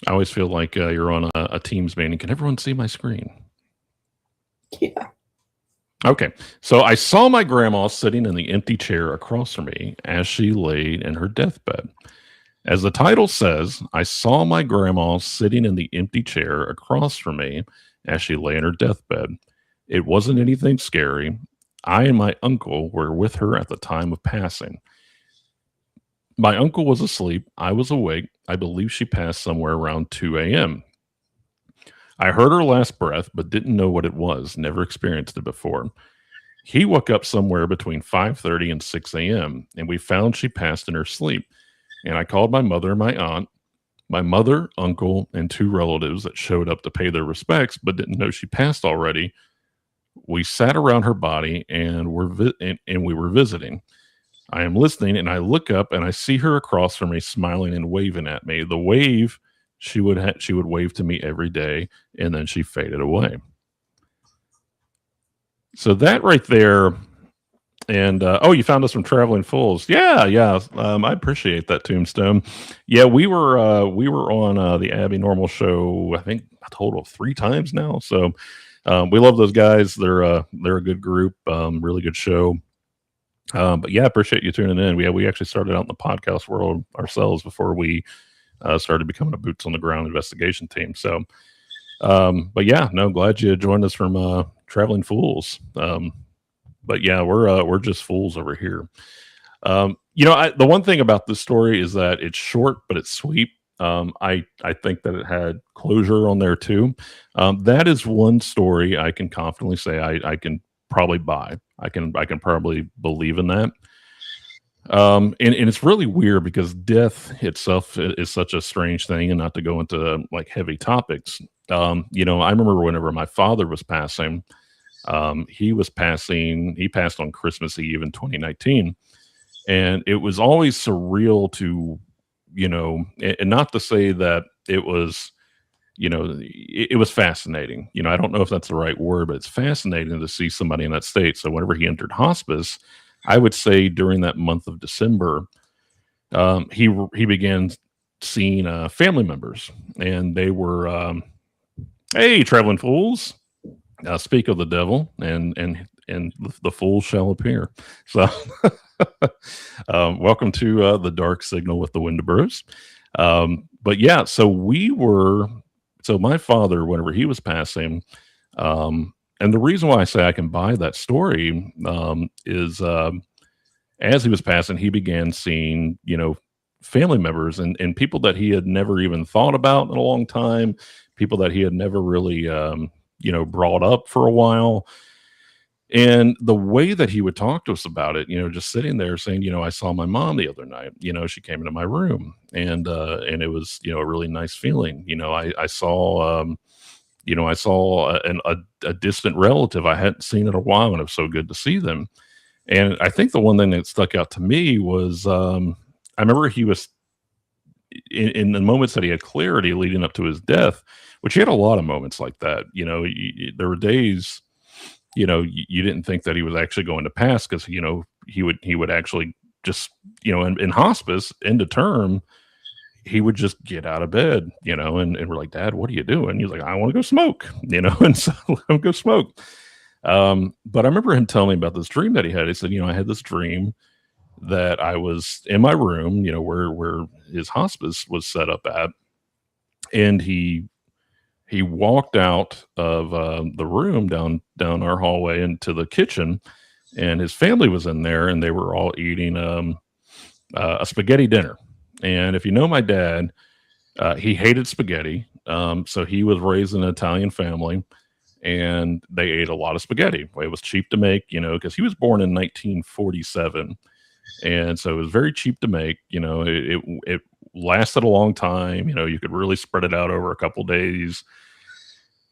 I always feel like you're on a Teams meeting. Can everyone see my screen? Yeah. Okay, so I saw my grandma sitting in the empty chair across from me as she laid in her deathbed. As the title says, I saw my grandma sitting in the empty chair across from me as she lay in her deathbed. It wasn't anything scary. I and my uncle were with her at the time of passing. My uncle was asleep. I was awake. I believe she passed somewhere around 2 a.m. I heard her last breath, but didn't know what it was. Never experienced it before. He woke up somewhere between 5:30 and 6 a.m., and we found she passed in her sleep. And I called my mother and my aunt, my mother, uncle, and two relatives that showed up to pay their respects, but didn't know she passed already. We sat around her body and and we were visiting. I am listening and I look up and I see her across from me smiling and waving at me. The wave she would wave to me every day, and then she faded away. So that right there. And oh, you found us from Traveling Fools. Yeah, yeah. I appreciate that, Tombstone. Yeah, we were on the Abby Normal show. I think a total of 3 times now. So we love those guys. They're a good group. Really good show. But yeah, appreciate you tuning in. We actually started out in the podcast world ourselves before we started becoming a boots on the ground investigation team. So, but yeah, no, glad you joined us from Traveling Fools. But yeah, we're just fools over here. The one thing about this story is that it's short, but it's sweet. I think that it had closure on there too. That is one story I can confidently say I can probably buy. I can probably believe in that. And it's really weird because death itself is such a strange thing, and not to go into like heavy topics. I remember whenever my father was passing, he passed on Christmas Eve in 2019. And it was always surreal to, and not to say that it was, it was fascinating. I don't know if that's the right word, but it's fascinating to see somebody in that state. So whenever he entered hospice, I would say during that month of December, he began seeing family members, and they were, hey, traveling fools. Speak of the devil, and the fool shall appear. So, welcome to the dark signal with the Wendibros. But yeah, so my father, whenever he was passing, and the reason why I say I can buy that story is as he was passing, he began seeing, family members and people that he had never even thought about in a long time, people that he had never really, brought up for a while. And the way that he would talk to us about it, just sitting there saying, I saw my mom the other night, she came into my room, and it was, a really nice feeling. I saw, I saw a distant relative I hadn't seen in a while, and it was so good to see them. And I think the one thing that stuck out to me was, I remember he was in the moments that he had clarity leading up to his death, which he had a lot of moments like that. There were days, you didn't think that he was actually going to pass because, he would actually just, in hospice, end of term, he would just get out of bed, and we're like, Dad, what are you doing? He's like, I want to go smoke, and so let him go smoke. But I remember him telling me about this dream that he had. He said, I had this dream that I was in my room, where his hospice was set up at, and he walked out of the room down our hallway into the kitchen, and his family was in there, and they were all eating a spaghetti dinner. And if you know my dad, he hated spaghetti, so he was raised in an Italian family, and they ate a lot of spaghetti. It was cheap to make, because he was born in 1947. And so it was very cheap to make. It lasted a long time. You could really spread it out over a couple days.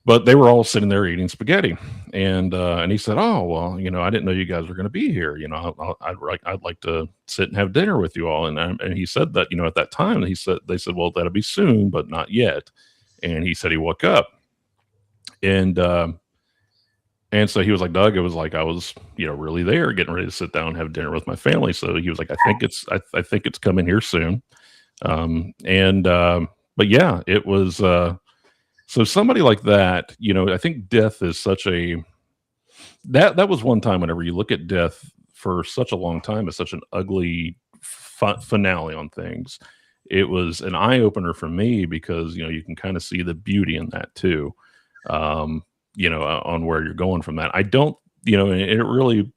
But they were all sitting there eating spaghetti, and he said, "Oh well, I didn't know you guys were going to be here. I'd like to sit and have dinner with you all." And he said that at that time they said, "Well, that'll be soon, but not yet." And he said he woke up, and so he was like, Doug, it was like I was, really there, getting ready to sit down and have dinner with my family. So he was like, I think it's coming here soon. But yeah, it was, so somebody like that, I think death is such that was one time whenever you look at death for such a long time, it's such an ugly finale on things. It was an eye opener for me because, you can kind of see the beauty in that too. On where you're going from that. I don't, and it really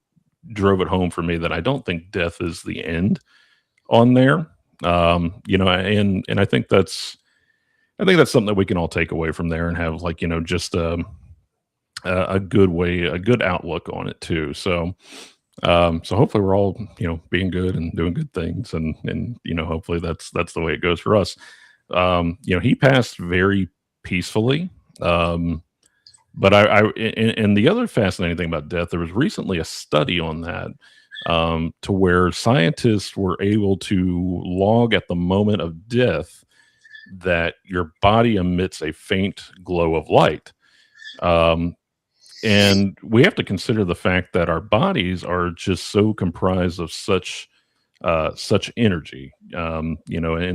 drove it home for me that I don't think death is the end on there. And I think that's something that we can all take away from there and have just a good way, a good outlook on it too. So, so hopefully we're all, being good and doing good things, and hopefully that's the way it goes for us. He passed very peacefully. But and the other fascinating thing about death, there was recently a study on that, to where scientists were able to log at the moment of death that your body emits a faint glow of light. Um, and we have to consider the fact that our bodies are just so comprised of such energy, and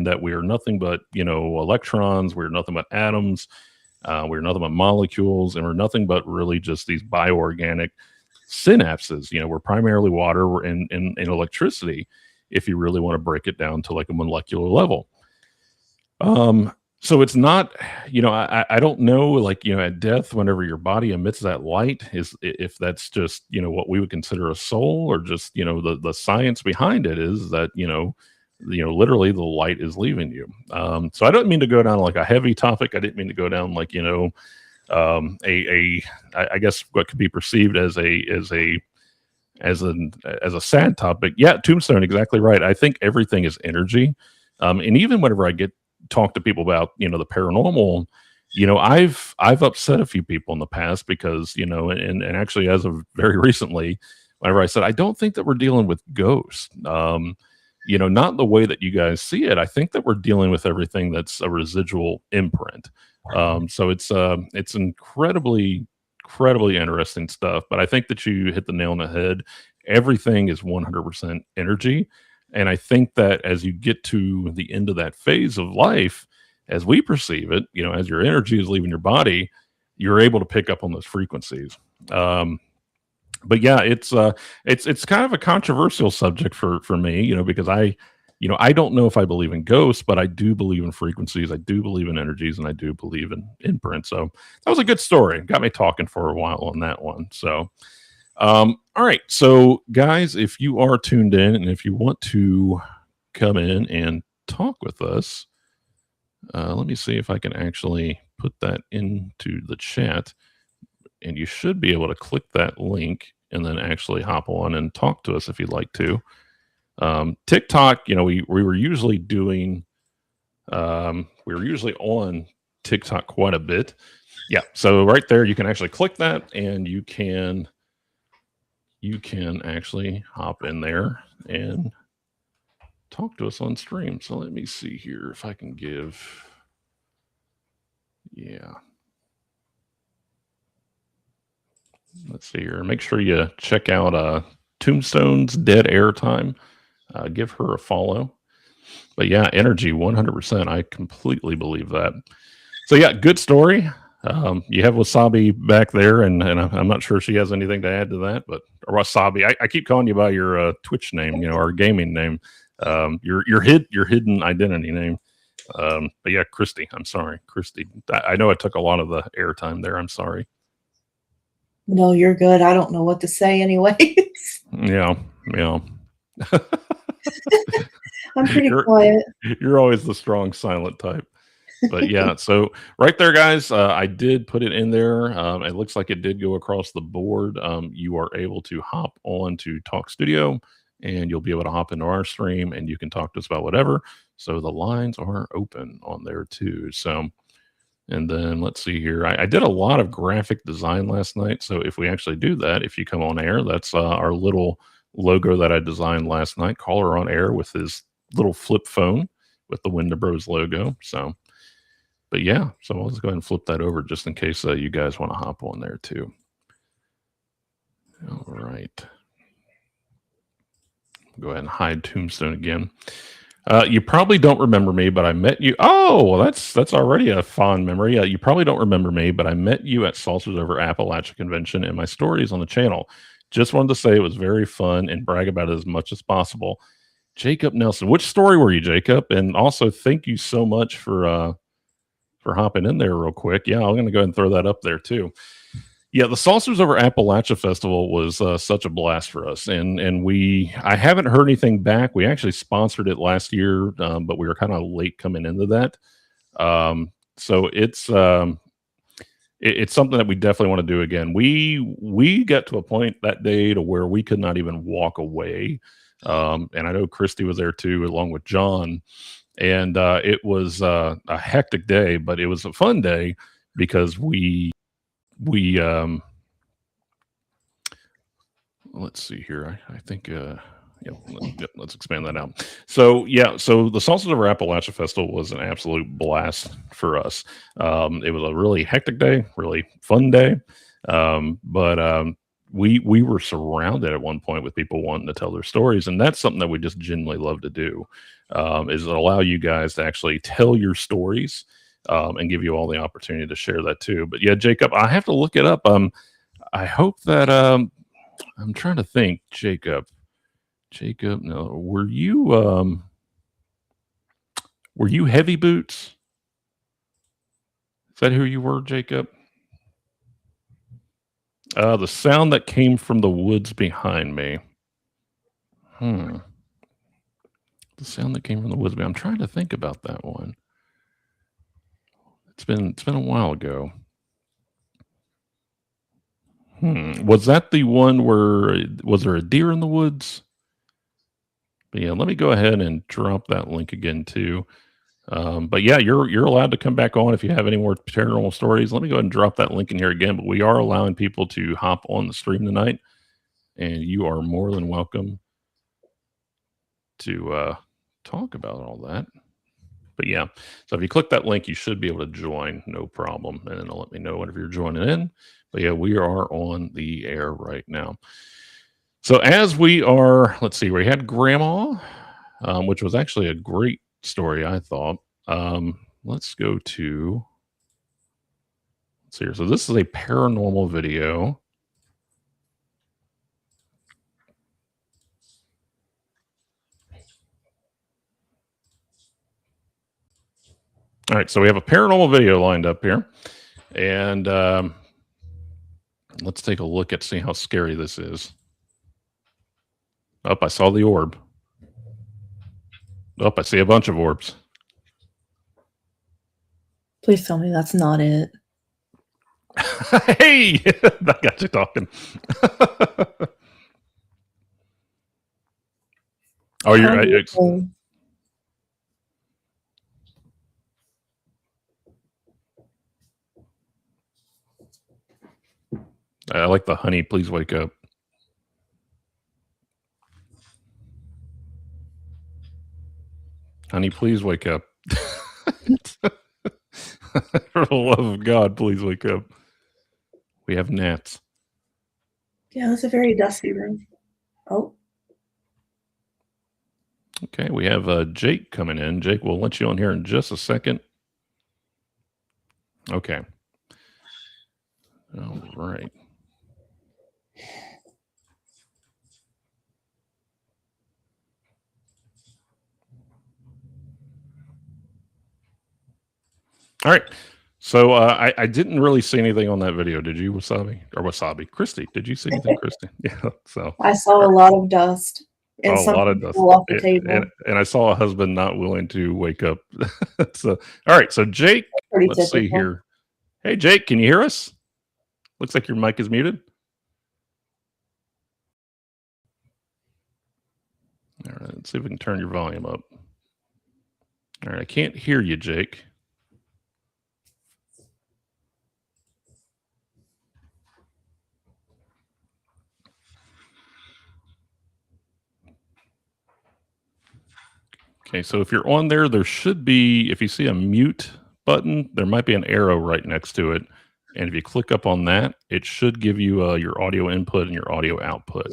that we are nothing but electrons. We're nothing but atoms. We're nothing but molecules, and we're nothing but really just these bioorganic synapses. We're primarily water and electricity, if you really want to break it down to like a molecular level. So it's not, I don't know, like, at death, whenever your body emits that light, is if that's just, what we would consider a soul, or just, the science behind it is that, literally the light is leaving you. So I don't mean to go down like a heavy topic. I didn't mean to go down like, I guess what could be perceived as a sad topic. Yeah, Tombstone, exactly right. I think everything is energy. And even whenever I talk to people about the paranormal, I've upset a few people in the past because and actually, as of very recently, whenever I said I don't think that we're dealing with ghosts, not the way that you guys see it. I think that we're dealing with everything that's a residual imprint. So it's incredibly interesting stuff. But I think that you hit the nail on the head. Everything is 100% energy. And I think that as you get to the end of that phase of life, as we perceive it, as your energy is leaving your body, you're able to pick up on those frequencies. But yeah, it's kind of a controversial subject for me, because I don't know if I believe in ghosts, but I do believe in frequencies. I do believe in energies, and I do believe in imprint. So that was a good story. Got me talking for a while on that one. So. All right. So, guys, if you are tuned in and if you want to come in and talk with us, let me see if I can actually put that into the chat. And you should be able to click that link and then actually hop on and talk to us if you'd like to. TikTok, we were usually doing, we were usually on TikTok quite a bit. Yeah. So right there, you can actually click that and you can actually hop in there and talk to us on stream. So let me see here if I can let's see here. Make sure you check out Tombstone's Dead Airtime. Give her a follow. But yeah, energy 100%. I completely believe that. So yeah, good story. You have Wasabi back there, and I'm not sure if she has anything to add to that, but Wasabi, I keep calling you by your Twitch name, our gaming name, your hidden identity name. But yeah, Christy, I'm sorry, Christy. I know I took a lot of the airtime there. I'm sorry. No, you're good. I don't know what to say anyways. Yeah. I'm pretty quiet. You're always the strong silent type. But yeah, so right there, guys, I did put it in there. It looks like it did go across the board. You are able to hop on to Talk Studio, and you'll be able to hop into our stream, and you can talk to us about whatever. So the lines are open on there too. So, and then let's see here. I did a lot of graphic design last night. So if we actually do that, if you come on air, that's our little logo that I designed last night. Caller on air with his little flip phone with the Wendibros logo. So. But yeah, so I'll just go ahead and flip that over just in case you guys want to hop on there too. All right. Go ahead and hide Tombstone again. You probably don't remember me, but I met you. Oh, well, that's already a fond memory. You probably don't remember me, but I met you at Saucers Over Appalachia Convention, and my story is on the channel. Just wanted to say it was very fun and brag about it as much as possible. Jacob Nelson. Which story were you, Jacob? And also, thank you so much for hopping in there real quick. Yeah, I'm going to go ahead and throw that up there too. Yeah, the Saucers Over Appalachia Festival was such a blast for us, and I haven't heard anything back. We actually sponsored it last year, but we were kind of late coming into that. So it's something that we definitely want to do again. We got to a point that day to where we could not even walk away, and I know Christy was there too, along with John. And it was a hectic day, but it was a fun day because we we let's see here. I think let's expand that out. So so the Sausage Over Appalachia Festival was an absolute blast for us. It was a really hectic day, really fun day. But we were surrounded at one point with people wanting to tell their stories, and that's something that we just genuinely love to do. Is allow you guys to actually tell your stories, and give you all the opportunity to share that too. But yeah, Jacob, I have to look it up. I hope that I'm trying to think, Jacob, no, were you Heavy Boots? Is that who you were, Jacob? The sound that came from the woods behind me. The sound that came from the woods behind. I'm trying to think about that one. It's been a while ago. Was that the one where was there a deer in the woods? But yeah, let me go ahead and drop that link again too. But yeah, you're allowed to come back on if you have any more paranormal stories. Let me go ahead and drop that link in here again. But we are allowing people to hop on the stream tonight, and you are more than welcome to talk about all that. But yeah, so if you click that link, you should be able to join, no problem, and then it'll let me know whenever you're joining in. But yeah, we are on the air right now. So as we are, let's see, we had Grandma, which was actually a great story, I thought. Let's go to, let's see here. So this is a paranormal video. All right, so we have a paranormal video lined up here, and let's take a look at see how scary this is. Oh, I saw the orb. Oh, I see a bunch of orbs. Please tell me that's not it. Hey, that got you talking. Oh, you're. I like the honey. Please wake up. Honey, please wake up. For the love of God, please wake up. We have gnats. Yeah, it's a very dusty room. Oh. Okay, we have Jake coming in. Jake, we'll let you on here in just a second. Okay. All right. All right. So I didn't really see anything on that video. Did you, Wasabi? Christy, did you see anything, Christy? Yeah. So I saw a lot of dust. And a lot of dust off the table. And I saw a husband not willing to wake up. So all right. So Jake, let's see here. Hey Jake, can you hear us? Looks like your mic is muted. All right, let's see if we can turn your volume up. All right, I can't hear you, Jake. Okay, so if you're on there, there should be, if you see a mute button, there might be an arrow right next to it. And if you click up on that, it should give you your audio input and your audio output.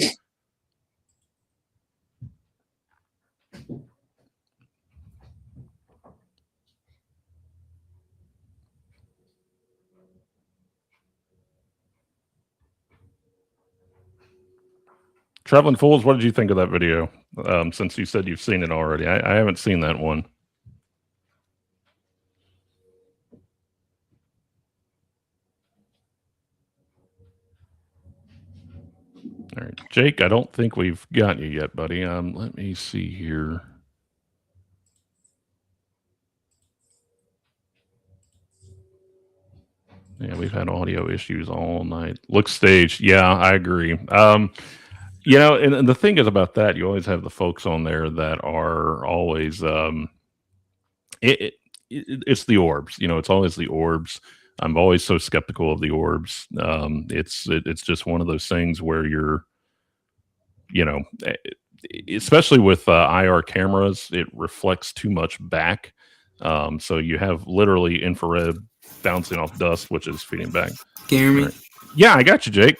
Traveling Fools, what did you think of that video? Since you said you've seen it already. I haven't seen that one. All right, Jake, I don't think we've got you yet, buddy. Let me see here. Yeah, we've had audio issues all night. Looks staged. Yeah, I agree. You know, and the thing is about that, you always have the folks on there that are always it's the orbs. You know, it's always the orbs. I'm always so skeptical of the orbs. It's just one of those things where you're, especially with IR cameras, it reflects too much back. So you have literally infrared bouncing off dust, which is feeding back. Can you hear me? Right. Yeah, I got you, Jake.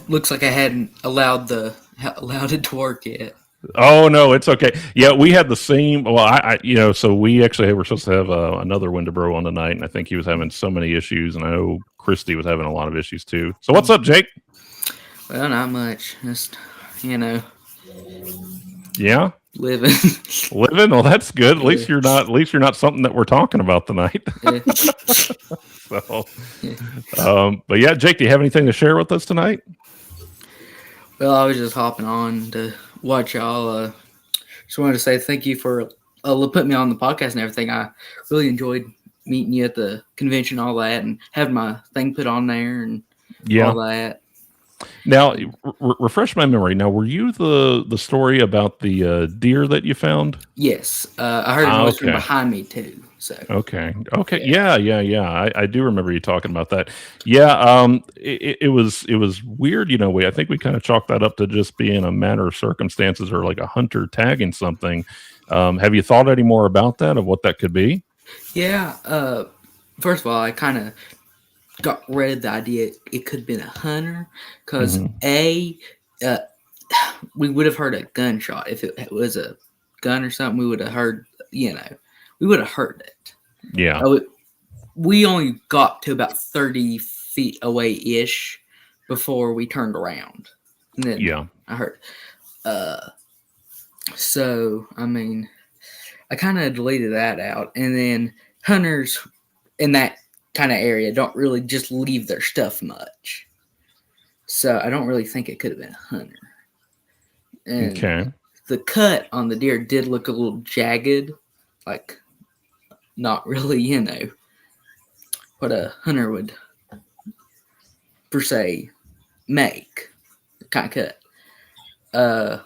Looks like I hadn't allowed it to work yet. Oh no, it's okay. Yeah, we had the same. Well, so we actually were supposed to have another Wendibro on tonight, and I think he was having so many issues, and I know Christy was having a lot of issues too. So what's up, Jake? Well, not much. Just yeah, living. Well, that's good. At least you're not something that we're talking about tonight. Yeah. So, but yeah, Jake, do you have anything to share with us tonight? Well, I was just hopping on to watch y'all. Just wanted to say thank you for putting me on the podcast and everything. I really enjoyed meeting you at the convention, all that, and having my thing put on there and all that. Now, refresh my memory. Now, were you the story about the deer that you found? Yes, I heard a noise from behind me too. So okay, yeah. I do remember you talking about that. Yeah, it was weird. I think we kind of chalked that up to just being a matter of circumstances or like a hunter tagging something. Have you thought any more about that, of what that could be? Yeah. First of all, I kind of got rid of the idea it could have been a hunter because we would have heard a gunshot. If it was a gun or something, we would have heard, we would have heard it. Yeah. We only got to about 30 feet away-ish before we turned around. And then I heard. So, I mean, I kind of deleted that out. And then hunters in that kind of area don't really just leave their stuff much. So I don't really think it could have been a hunter. And the cut on the deer did look a little jagged, like not really, what a hunter would per se make kind of cut. There's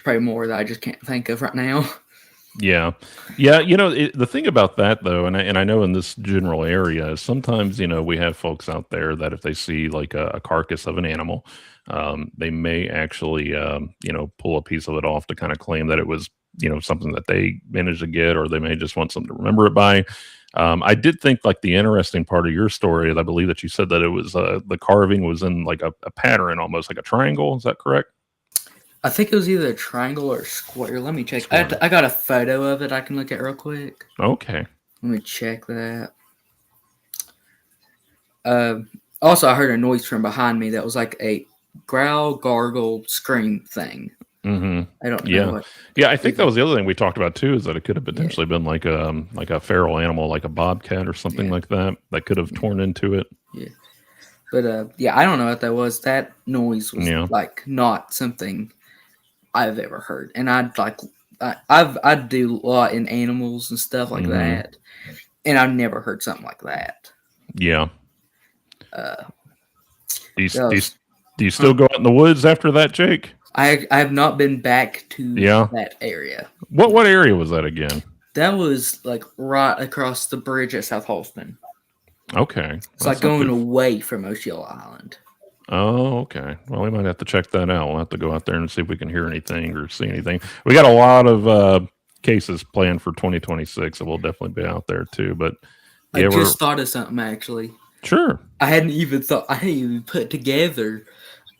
probably more that I just can't think of right now. Yeah. The thing about that though, and I know in this general area, is sometimes we have folks out there that if they see like a carcass of an animal, they may actually pull a piece of it off to kind of claim that it was something that they managed to get, or they may just want something to remember it by. I did think like the interesting part of your story is I believe that you said that it was the carving was in like a pattern, almost like a triangle. Is that correct? I think it was either a triangle or a square. Let me check. I got a photo of it I can look at real quick. Okay. Let me check that. Also, I heard a noise from behind me that was like a growl, gargle, scream thing. Mm-hmm. I don't know what. Yeah, I think that was the other thing we talked about too, is that it could have potentially been like a feral animal, like a bobcat or something like that could have torn into it. Yeah. But I don't know what that was. That noise was like not something I've ever heard, and I do a lot in animals and stuff like that, and I've never heard something like that. Yeah. Do you still go out in the woods after that, Jake? I have not been back to that area. What area was that again? That was like right across the bridge at South Holston. Okay. It's like going away from Osceola Island. Oh, okay. Well, we might have to check that out. We'll have to go out there and see if we can hear anything or see anything. We got a lot of cases planned for 2026, so we'll definitely be out there too. But I just thought of something actually. Sure. I hadn't even put together.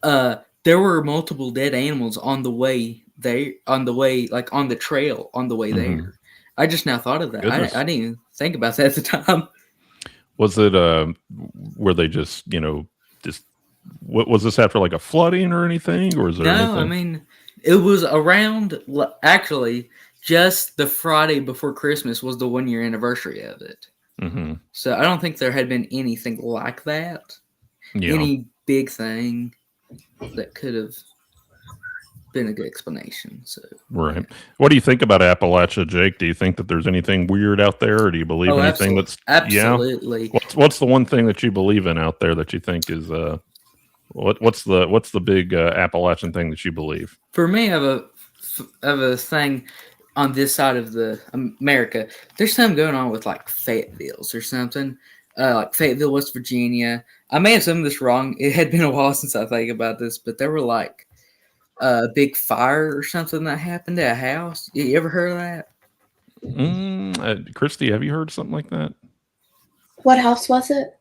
There were multiple dead animals on the way there, like on the trail on the way there. I just now thought of that. I didn't even think about that at the time. Was it were they just what was this after like a flooding or anything, or is there anything? No, I mean it was around actually just the Friday before Christmas was the 1 year anniversary of it. So I don't think there had been anything like that. Any big thing that could have been a good explanation. So right. What do you think about Appalachia, Jake? Do you think that there's anything weird out there, or do you believe anything that's absolutely? What's the one thing that you believe in out there that you think is what's the big Appalachian thing that you believe? For me, I have a thing. on this side of the America, there's something going on with like Fayetteville's or something, like Fayetteville, West Virginia. I may have some of this wrong. It had been a while since I think about this, but there were like a big fire or something that happened at a house. You ever heard of that? Christy, have you heard something like that? What house was it?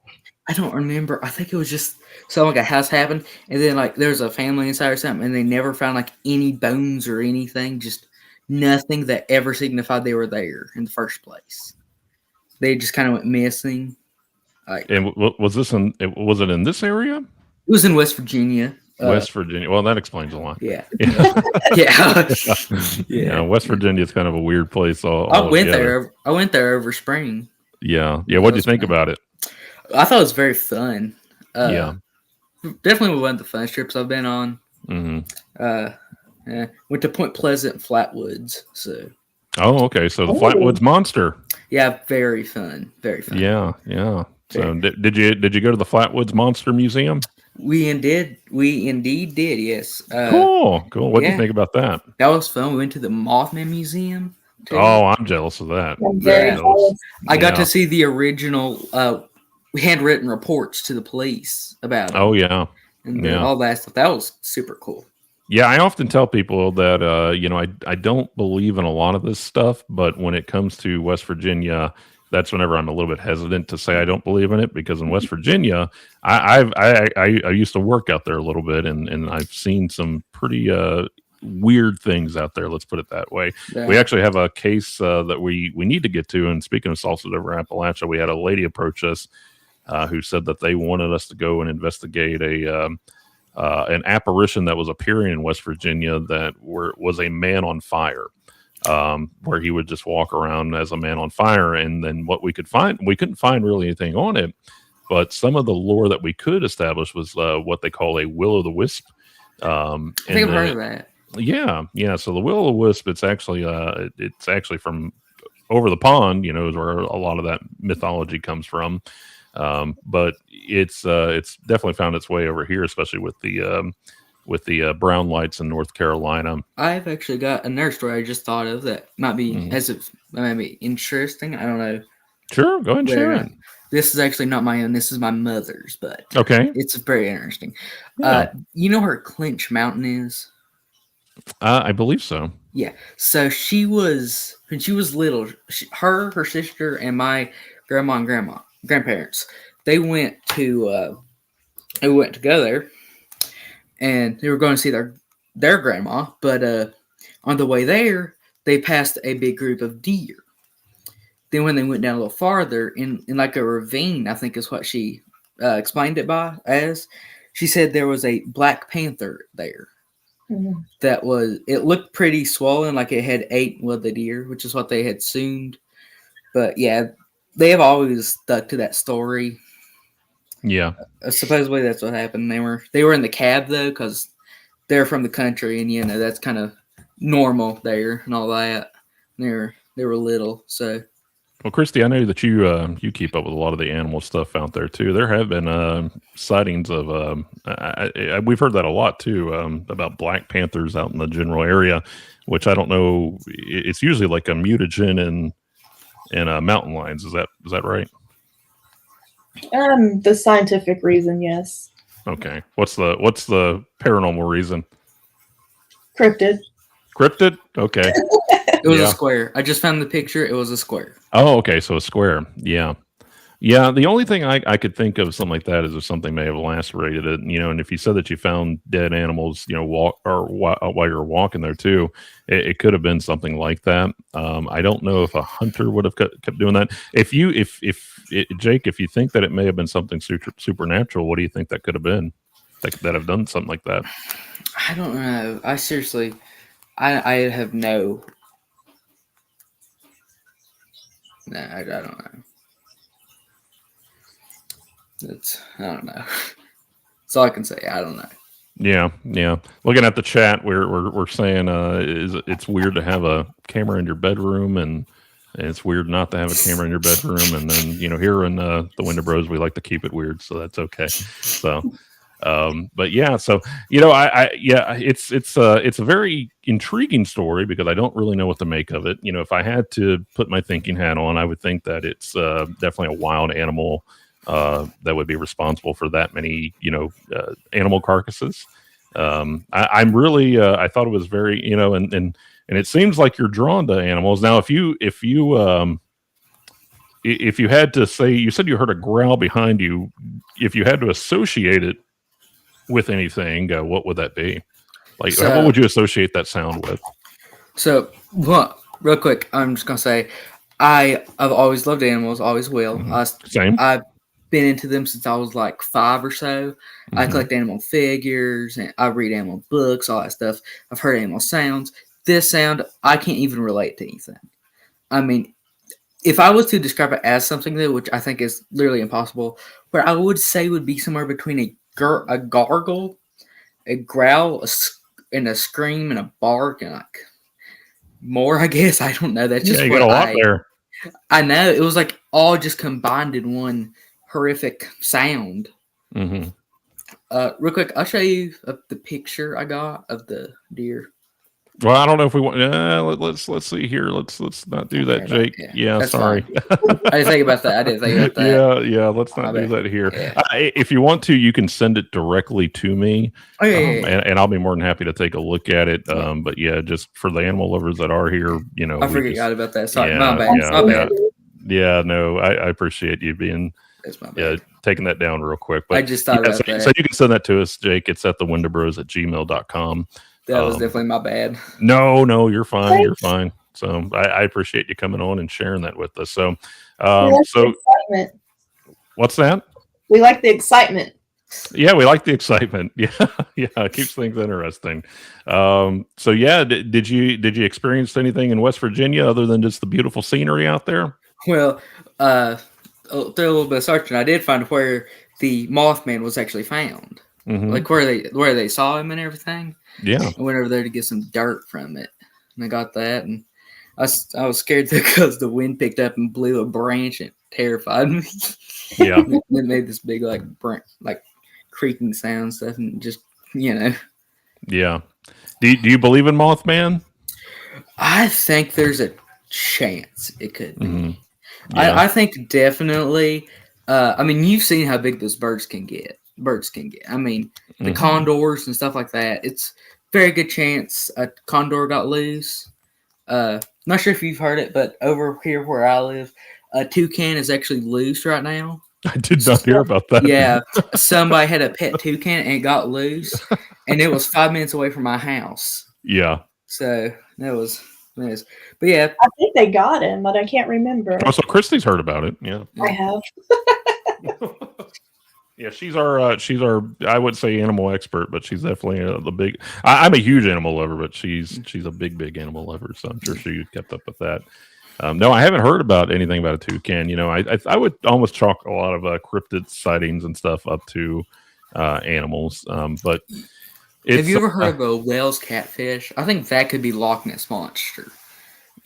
I don't remember. I think it was just something like a house happened, and then like there was a family inside or something, and they never found like any bones or anything, just nothing that ever signified they were there in the first place. They just kind of went missing. Like, And was this was it in this area? it was in West Virginia. West Virginia. Well, that explains a lot. Yeah. Yeah. Yeah. West Virginia is kind of a weird place. I went there over spring. Yeah. What do you think about it? I thought it was very fun. Yeah. Definitely one of the funnest trips I've been on. Mm-hmm. Went to Point Pleasant, Flatwoods. So. Oh, okay. So the Flatwoods Monster. Yeah, very fun. Very fun. Yeah. So did you go to the Flatwoods Monster Museum? We indeed did. Yes. Cool. What do you think about that? That was fun. We went to the Mothman Museum. Too. Oh, I'm jealous of that. I'm very jealous. I got to see the original handwritten reports to the police about it. Oh yeah. And all that stuff. That was super cool. Yeah, I often tell people that I don't believe in a lot of this stuff, but when it comes to West Virginia, that's whenever I'm a little bit hesitant to say I don't believe in it, because in West Virginia, I used to work out there a little bit, and I've seen some pretty weird things out there. Let's put it that way. Yeah. We actually have a case that we need to get to. And speaking of sausage over Appalachia, we had a lady approach us who said that they wanted us to go and investigate an apparition that was appearing in West Virginia that was a man on fire, where he would just walk around as a man on fire. And then what we couldn't find really anything on it, but some of the lore that we could establish was what they call a will-o'-the-wisp. I think I've heard of that. Yeah. So the will-o'-the-wisp, it's actually from over the pond, is where a lot of that mythology comes from. But it's definitely found its way over here, especially with the brown lights in North Carolina. I've actually got another story I just thought of that might be might be interesting. I don't know. Sure, go ahead and share it. This is actually not my own. This is my mother's, but okay, it's very interesting. Yeah. You know where Clinch Mountain is? I believe so. Yeah. So when she was little, her sister, and my grandma and grandparents, they went to go there, and they were going to see their grandma. But on the way there, they passed a big group of deer. Then when they went down a little farther, in like a ravine, I think is what she explained it as. She said there was a black panther there. Mm-hmm. It looked pretty swollen, like it had ate one of the deer, which is what they had assumed. But yeah, they have always stuck to that story. Yeah. Supposedly that's what happened. They were in the cab though, because they're from the country, and that's kind of normal there and all that. They were little, so. Well, Christy, I know that you keep up with a lot of the animal stuff out there too. There have been sightings of we've heard that a lot too, about black panthers out in the general area, which I don't know. It's usually like a mutagen and mountain lions. Is that right? The scientific reason, yes. Okay. What's the paranormal reason? Cryptid. Okay. It was a square. I just found the picture. It was a square. Oh, okay. So a square. Yeah. The only thing I could think of something like that is if something may have lacerated it, and if you said that you found dead animals, while you were walking there too, it could have been something like that. I don't know if a hunter would have kept doing that. Jake, if you think that it may have been something supernatural, what do you think that could have been that have done something like that? I don't know. I seriously, I have no. No, I don't know. I don't know. That's all I can say. I don't know. Yeah. Looking at the chat, we're saying it's weird to have a camera in your bedroom, and it's weird not to have a camera in your bedroom. And then here in the Wendibros, we like to keep it weird, so that's okay. So But yeah, so it's a very intriguing story because I don't really know what to make of it. If I had to put my thinking hat on, I would think that it's definitely a wild animal that would be responsible for that many animal carcasses. I'm really I thought it was very and it seems like you're drawn to animals. Now, if you had to say, you said you heard a growl behind you. If you had to associate it with anything, what would that be? Like, what would you associate that sound with? So, well, real quick, I'm just gonna say, I've always loved animals, always will. Same. I've been into them since I was like 5 or so. I Mhm. collect animal figures and I read animal books, all that stuff. I've heard animal sounds. This sound, I can't even relate to anything. I mean, if I was to describe it as something, though, which I think is literally impossible, what I would say would be somewhere between a gargle, a growl, and a scream, and a bark, and like more, I guess. I don't know. That's just you what got a lot there. I know. It was like all just combined in one horrific sound. Mm-hmm. Real quick, I'll show you the picture I got of the deer. Well, I don't know if we want. Let's see here. Let's not do that, Jake. Yeah, sorry. I didn't think about that. Yeah. Let's not do that here. Yeah. If you want to, you can send it directly to me. Oh, yeah. And I'll be more than happy to take a look at it. But yeah, just for the animal lovers that are here, I forgot about that. Sorry, my bad. Yeah, my bad. Yeah, no, I appreciate you being taking that down real quick. But I just thought about that. So you can send that to us, Jake. It's at thewendibros@gmail.com. That was definitely my bad. No, you're fine. You're fine. So I appreciate you coming on and sharing that with us. So, excitement. What's that? We like the excitement. Yeah, we like the excitement. Yeah, it keeps things interesting. So yeah, did you experience anything in West Virginia other than just the beautiful scenery out there? Well, through a little bit of searching, I did find where the Mothman was actually found, like where they saw him and everything. Yeah, I went over there to get some dirt from it, and I got that, and I was scared because the wind picked up and blew a branch and terrified me. Yeah, it made this big like creaking sound stuff, and just Yeah. Do you believe in Mothman? I think there's a chance it could be. Mm-hmm. Yeah. I think definitely. I mean, you've seen how big those birds can get. I mean, the condors and stuff like that. It's very good chance a condor got loose. Not sure if you've heard it, but over here where I live, a toucan is actually loose right now. I did not hear about that. Yeah, somebody had a pet toucan and it got loose, and it was 5 minutes away from my house. Yeah. So that was nice. But yeah, I think they got him, but I can't remember. Oh, so Christy's heard about it. Yeah. I have. Yeah, she's our I would say animal expert, but she's definitely the big. I'm a huge animal lover, but she's a big animal lover, so I'm sure she kept up with that. No, I haven't heard about anything about a toucan. I would almost chalk a lot of cryptid sightings and stuff up to animals. But have you ever heard of a Wales catfish? I think that could be Loch Ness Monster.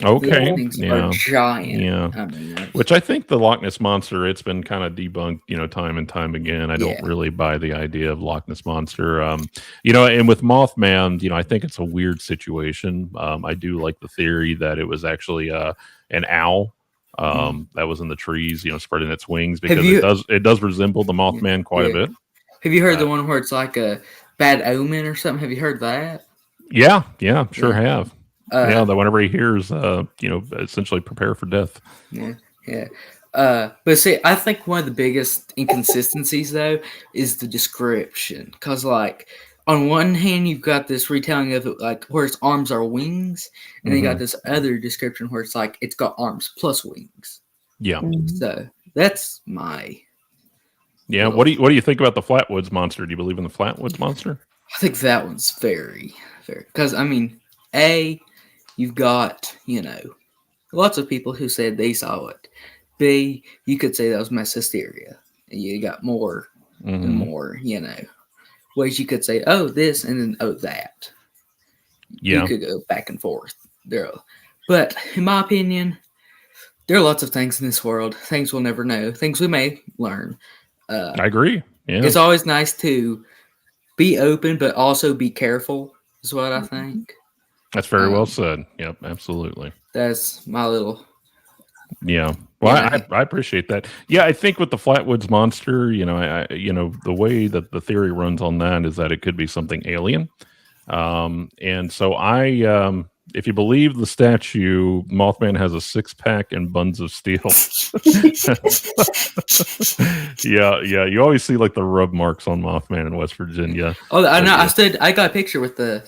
Okay. Things are giant. Yeah. I mean, which I think the Loch Ness Monster, it's been kind of debunked, time and time again. I don't really buy the idea of Loch Ness Monster. And with Mothman, I think it's a weird situation. I do like the theory that it was actually an owl that was in the trees, spreading its wings, because it does resemble the Mothman quite a bit. Have you heard the one where it's like a bad omen or something? Have you heard that? Yeah, sure have. That whenever he hears, essentially prepare for death. Yeah. But see, I think one of the biggest inconsistencies though is the description, because like on one hand you've got this retelling of it like where its arms are wings, and then you got this other description where it's like it's got arms plus wings. Yeah. So that's my. Yeah. What do you think about the Flatwoods Monster? Do you believe in the Flatwoods Monster? I think that one's very, because I mean, you've got, lots of people who said they saw it. B, you could say that was mass hysteria. And you got more and more, ways you could say, oh, this, and then, oh, that. Yeah. You could go back and forth. But in my opinion, there are lots of things in this world, things we'll never know, things we may learn. I agree. Yeah. It's always nice to be open, but also be careful. Is what I think. That's very well said. Yep, absolutely. That's my little. Yeah. Well, Yeah. I appreciate that. Yeah, I think with the Flatwoods Monster, the way that the theory runs on that is that it could be something alien. And so if you believe the statue, Mothman has a 6-pack and buns of steel. Yeah. You always see like the rub marks on Mothman in West Virginia. Oh, I know. Yeah. I got a picture with the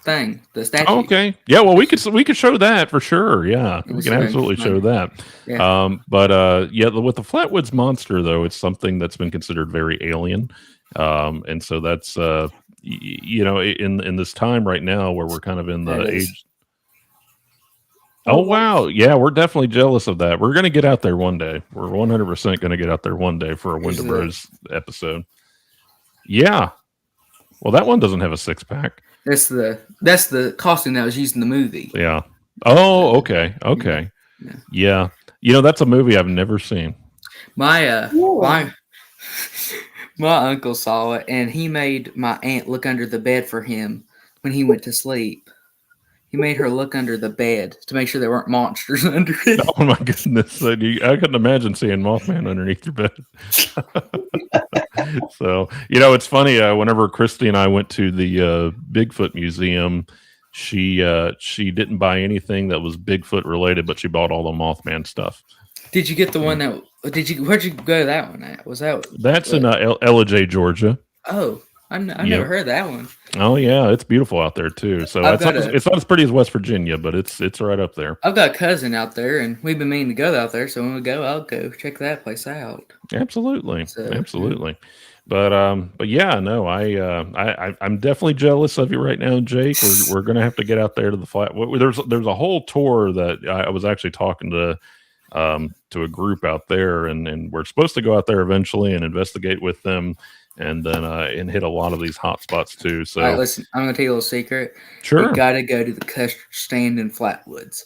thing, the statue. Oh, okay. Yeah. Well, we could show that for sure. Yeah, we can absolutely show that. Yeah. With the Flatwoods Monster, though, it's something that's been considered very alien. And so that's in this time right now where we're kind of in the age. Oh, wow. Yeah, we're definitely jealous of that. We're going to get out there one day. We're 100% going to get out there one day for a Wendibros episode. Yeah. Well, that one doesn't have a 6-pack. That's the costume that was used in the movie. Yeah. Oh, okay. Okay. Yeah. That's a movie I've never seen. My uncle saw it, and he made my aunt look under the bed for him when he went to sleep. He made her look under the bed to make sure there weren't monsters under it. Oh my goodness! I couldn't imagine seeing Mothman underneath your bed. So it's funny. Whenever Christy and I went to the Bigfoot Museum, she didn't buy anything that was Bigfoot related, but she bought all the Mothman stuff. Did you get the one that? Where'd you go that one at? Was that? That's in Ellijay, Georgia. Oh, I've never heard that one. Oh yeah, it's beautiful out there too. So it's not as pretty as West Virginia, but it's right up there. I've got a cousin out there, and we've been meaning to go out there. So when we go, I'll go check that place out. Absolutely, absolutely. But yeah, no, I'm definitely jealous of you right now, Jake. We're gonna have to get out there to the flat. There's a whole tour that I was actually talking to a group out there, and we're supposed to go out there eventually and investigate with them, and then and hit a lot of these hot spots too. So, all right, listen, I'm gonna tell you a little secret. Sure, you gotta go to the custard stand in Flatwoods.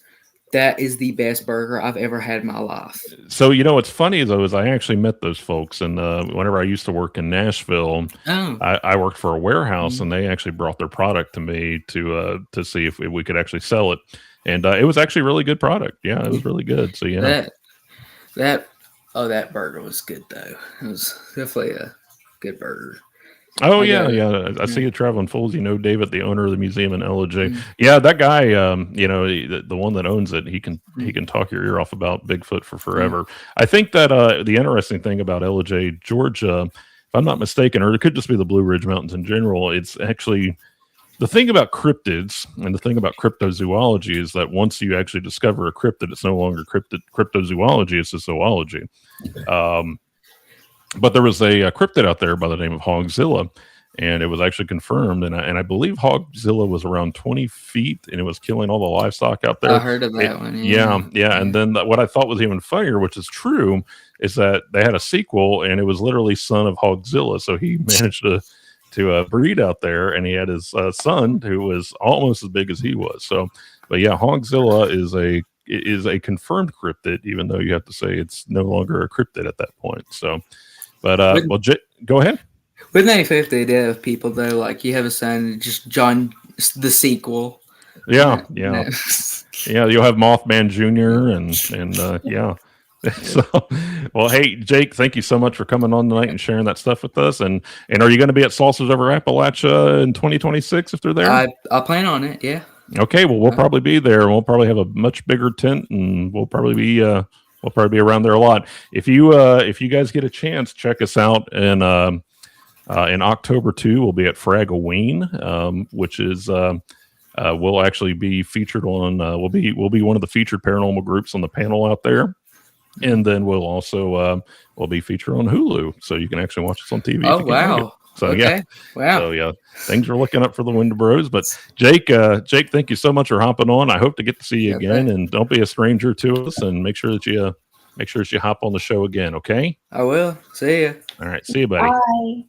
That is the best burger I've ever had in my life. So what's funny though is I actually met those folks, and whenever I used to work in Nashville, I worked for a warehouse, and they actually brought their product to me to see if we could actually sell it, and it was actually a really good product. Yeah, it was really good. So yeah, that burger was good though. It was definitely a good burger. Oh yeah. I see you traveling fools. David, the owner of the museum in Ellijay. Yeah, that guy. The one that owns it, he can talk your ear off about Bigfoot for forever. I think that the interesting thing about Ellijay, Georgia, if I'm not mistaken, or it could just be the Blue Ridge Mountains in general, it's actually the thing about cryptids and the thing about cryptozoology is that once you actually discover a cryptid, it's no longer cryptozoology; it's a zoology. But there was a cryptid out there by the name of Hogzilla, and it was actually confirmed. And I believe Hogzilla was around 20 feet, and it was killing all the livestock out there. I heard of that one. Yeah. And then what I thought was even funnier, which is true, is that they had a sequel, and it was literally son of Hogzilla. So he managed to breed out there, and he had his son who was almost as big as he was. So, but yeah, Hogzilla is a confirmed cryptid, even though you have to say it's no longer a cryptid at that point. So. But go ahead. Wouldn't that be fair if they did have people though, like you have a son, just John, the sequel? Yeah. You'll have Mothman Jr. and yeah. So, well, hey Jake, thank you so much for coming on tonight and sharing that stuff with us. And are you going to be at Salsas Over Appalachia in 2026 if they're there? I'll plan on it. Yeah. Okay. Well, we'll probably be there, and we'll probably have a much bigger tent, and we'll probably be around there a lot. If you guys get a chance, check us out in October too. We'll be at Fragaween, which is we'll actually be featured on. We'll be one of the featured paranormal groups on the panel out there, and then we'll also we'll be featured on Hulu, so you can actually watch us on TV. Oh wow! So okay. Wow. So yeah, things are looking up for the Wendibros. But Jake, thank you so much for hopping on. I hope to get to see you again, and don't be a stranger to us. And make sure that you hop on the show again. Okay. I will. See you. All right. See you, buddy. Bye.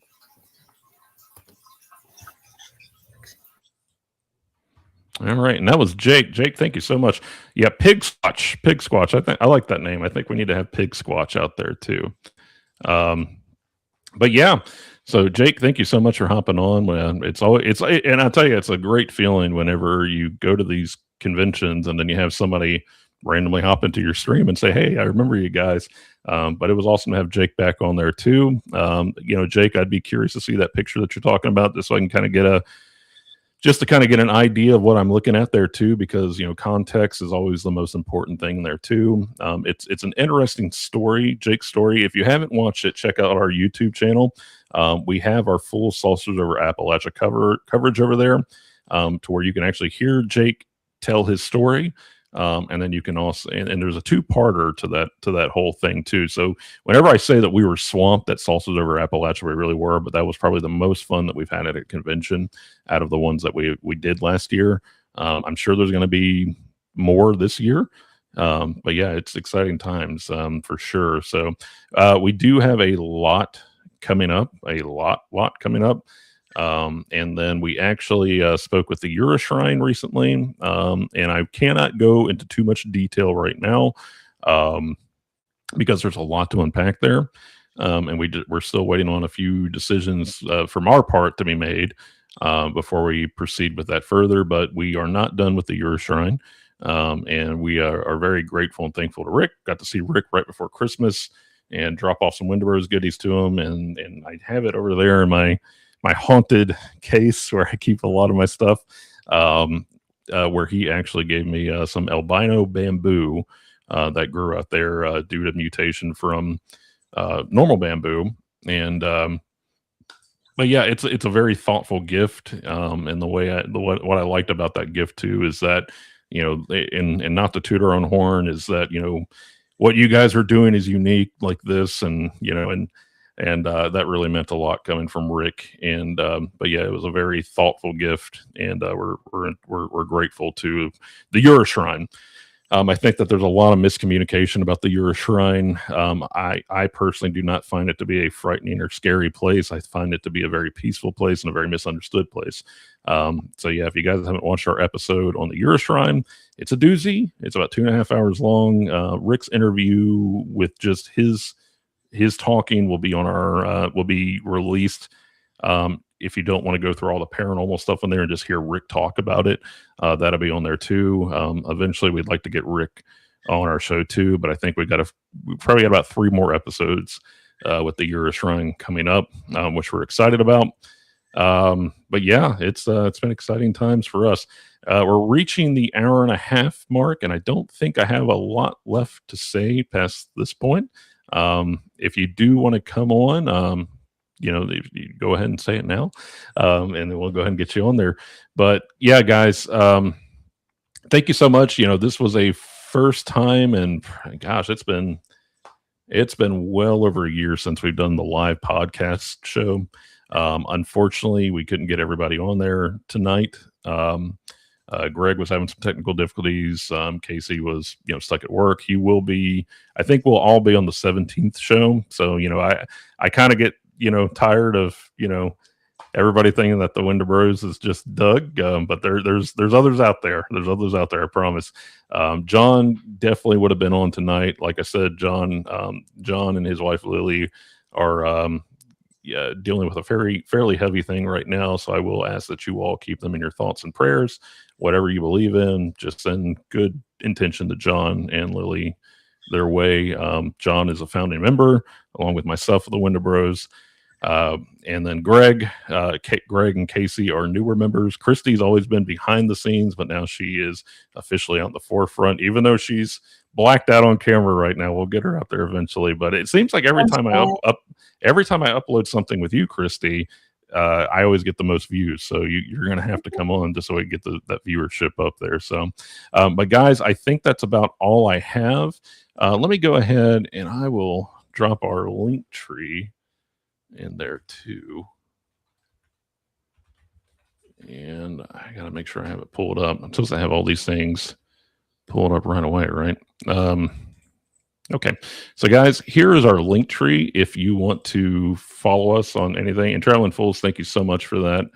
All right, and that was Jake. Jake, thank you so much. Yeah, Pig Squatch. I like that name. I think we need to have Pig Squatch out there too. But yeah, So Jake, thank you so much for hopping on. Man, it's always and I'll tell you, it's a great feeling whenever you go to these conventions and then you have somebody randomly hop into your stream and say, "Hey, I remember you guys." But it was awesome to have Jake back on there too. Jake, I'd be curious to see that picture that you're talking about, just so I can kind of get an idea of what I'm looking at there too, because context is always the most important thing there too. It's an interesting story, Jake's story. If you haven't watched it, check out our YouTube channel. We have our full Saucers Over Appalachia coverage over there, to where you can actually hear Jake tell his story. And then you can also, and there's a two-parter to that whole thing too. So whenever I say that we were swamped at Saucers Over Appalachia, we really were, but that was probably the most fun that we've had at a convention out of the ones that we did last year. I'm sure there's going to be more this year. But yeah, it's exciting times, for sure. So, we do have a lot coming up, and then we actually spoke with the Euroshrine recently, and I cannot go into too much detail right now, because there's a lot to unpack there, and we're still waiting on a few decisions from our part to be made before we proceed with that further. But we are not done with the Euroshrine, and we are very grateful and thankful to Rick. Got to see Rick right before Christmas and drop off some Wendibros goodies to him, and I have it over there in my haunted case where I keep a lot of my stuff, where he actually gave me some albino bamboo that grew out there due to mutation from normal bamboo. And but yeah, it's a very thoughtful gift. And the way what I liked about that gift too is that, and not to toot our own horn, is that, what you guys are doing is unique like this, and that really meant a lot coming from Rick. And but yeah, it was a very thoughtful gift, and we're grateful to the Euroshrine. I think that there's a lot of miscommunication about the Euroshrine. I personally do not find it to be a frightening or scary place. I find it to be a very peaceful place and a very misunderstood place. So yeah, if you guys haven't watched our episode on the Euroshrine, it's a doozy. It's about 2.5 hours long. Rick's interview with just his talking will be on our will be released. If you don't want to go through all the paranormal stuff in there and just hear Rick talk about it, that'll be on there too. Eventually we'd like to get Rick on our show too, but I think we probably got about 3 more episodes with the Euroshrine coming up, which we're excited about. But yeah, it's been exciting times for us. We're reaching the 1.5-hour mark, and I don't think I have a lot left to say past this point. If you do want to come on, you go ahead and say it now, and then we'll go ahead and get you on there. But yeah, guys, thank you so much. This was a first time, and gosh, it's been well over a year since we've done the live podcast show. Unfortunately, we couldn't get everybody on there tonight. Greg was having some technical difficulties. Casey was, stuck at work. He will be, I think we'll all be on the 17th show. So, I kind of get, tired of, everybody thinking that the Wendibros is just Doug. But there's others out there. There's others out there, I promise. John definitely would have been on tonight. Like I said, John and his wife Lily are dealing with a fairly heavy thing right now. So I will ask that you all keep them in your thoughts and prayers. Whatever you believe in, just send good intention to John and Lily their way. John is a founding member, along with myself of the Wendibros. And then Greg and Casey are newer members. Christy's always been behind the scenes, but now she is officially on the forefront, even though she's blacked out on camera right now. We'll get her out there eventually. But it seems like every time I upload something with you, Christy, I always get the most views. So you're going to have to come on just so we get that viewership up there. So, but guys, I think that's about all I have. Let me go ahead and I will drop our link tree in there too. And I got to make sure I have it pulled up. I'm supposed to have all these things pulled up right away, right? Okay. So guys, here is our link tree if you want to follow us on anything. And Traveling Fools, thank you so much for that.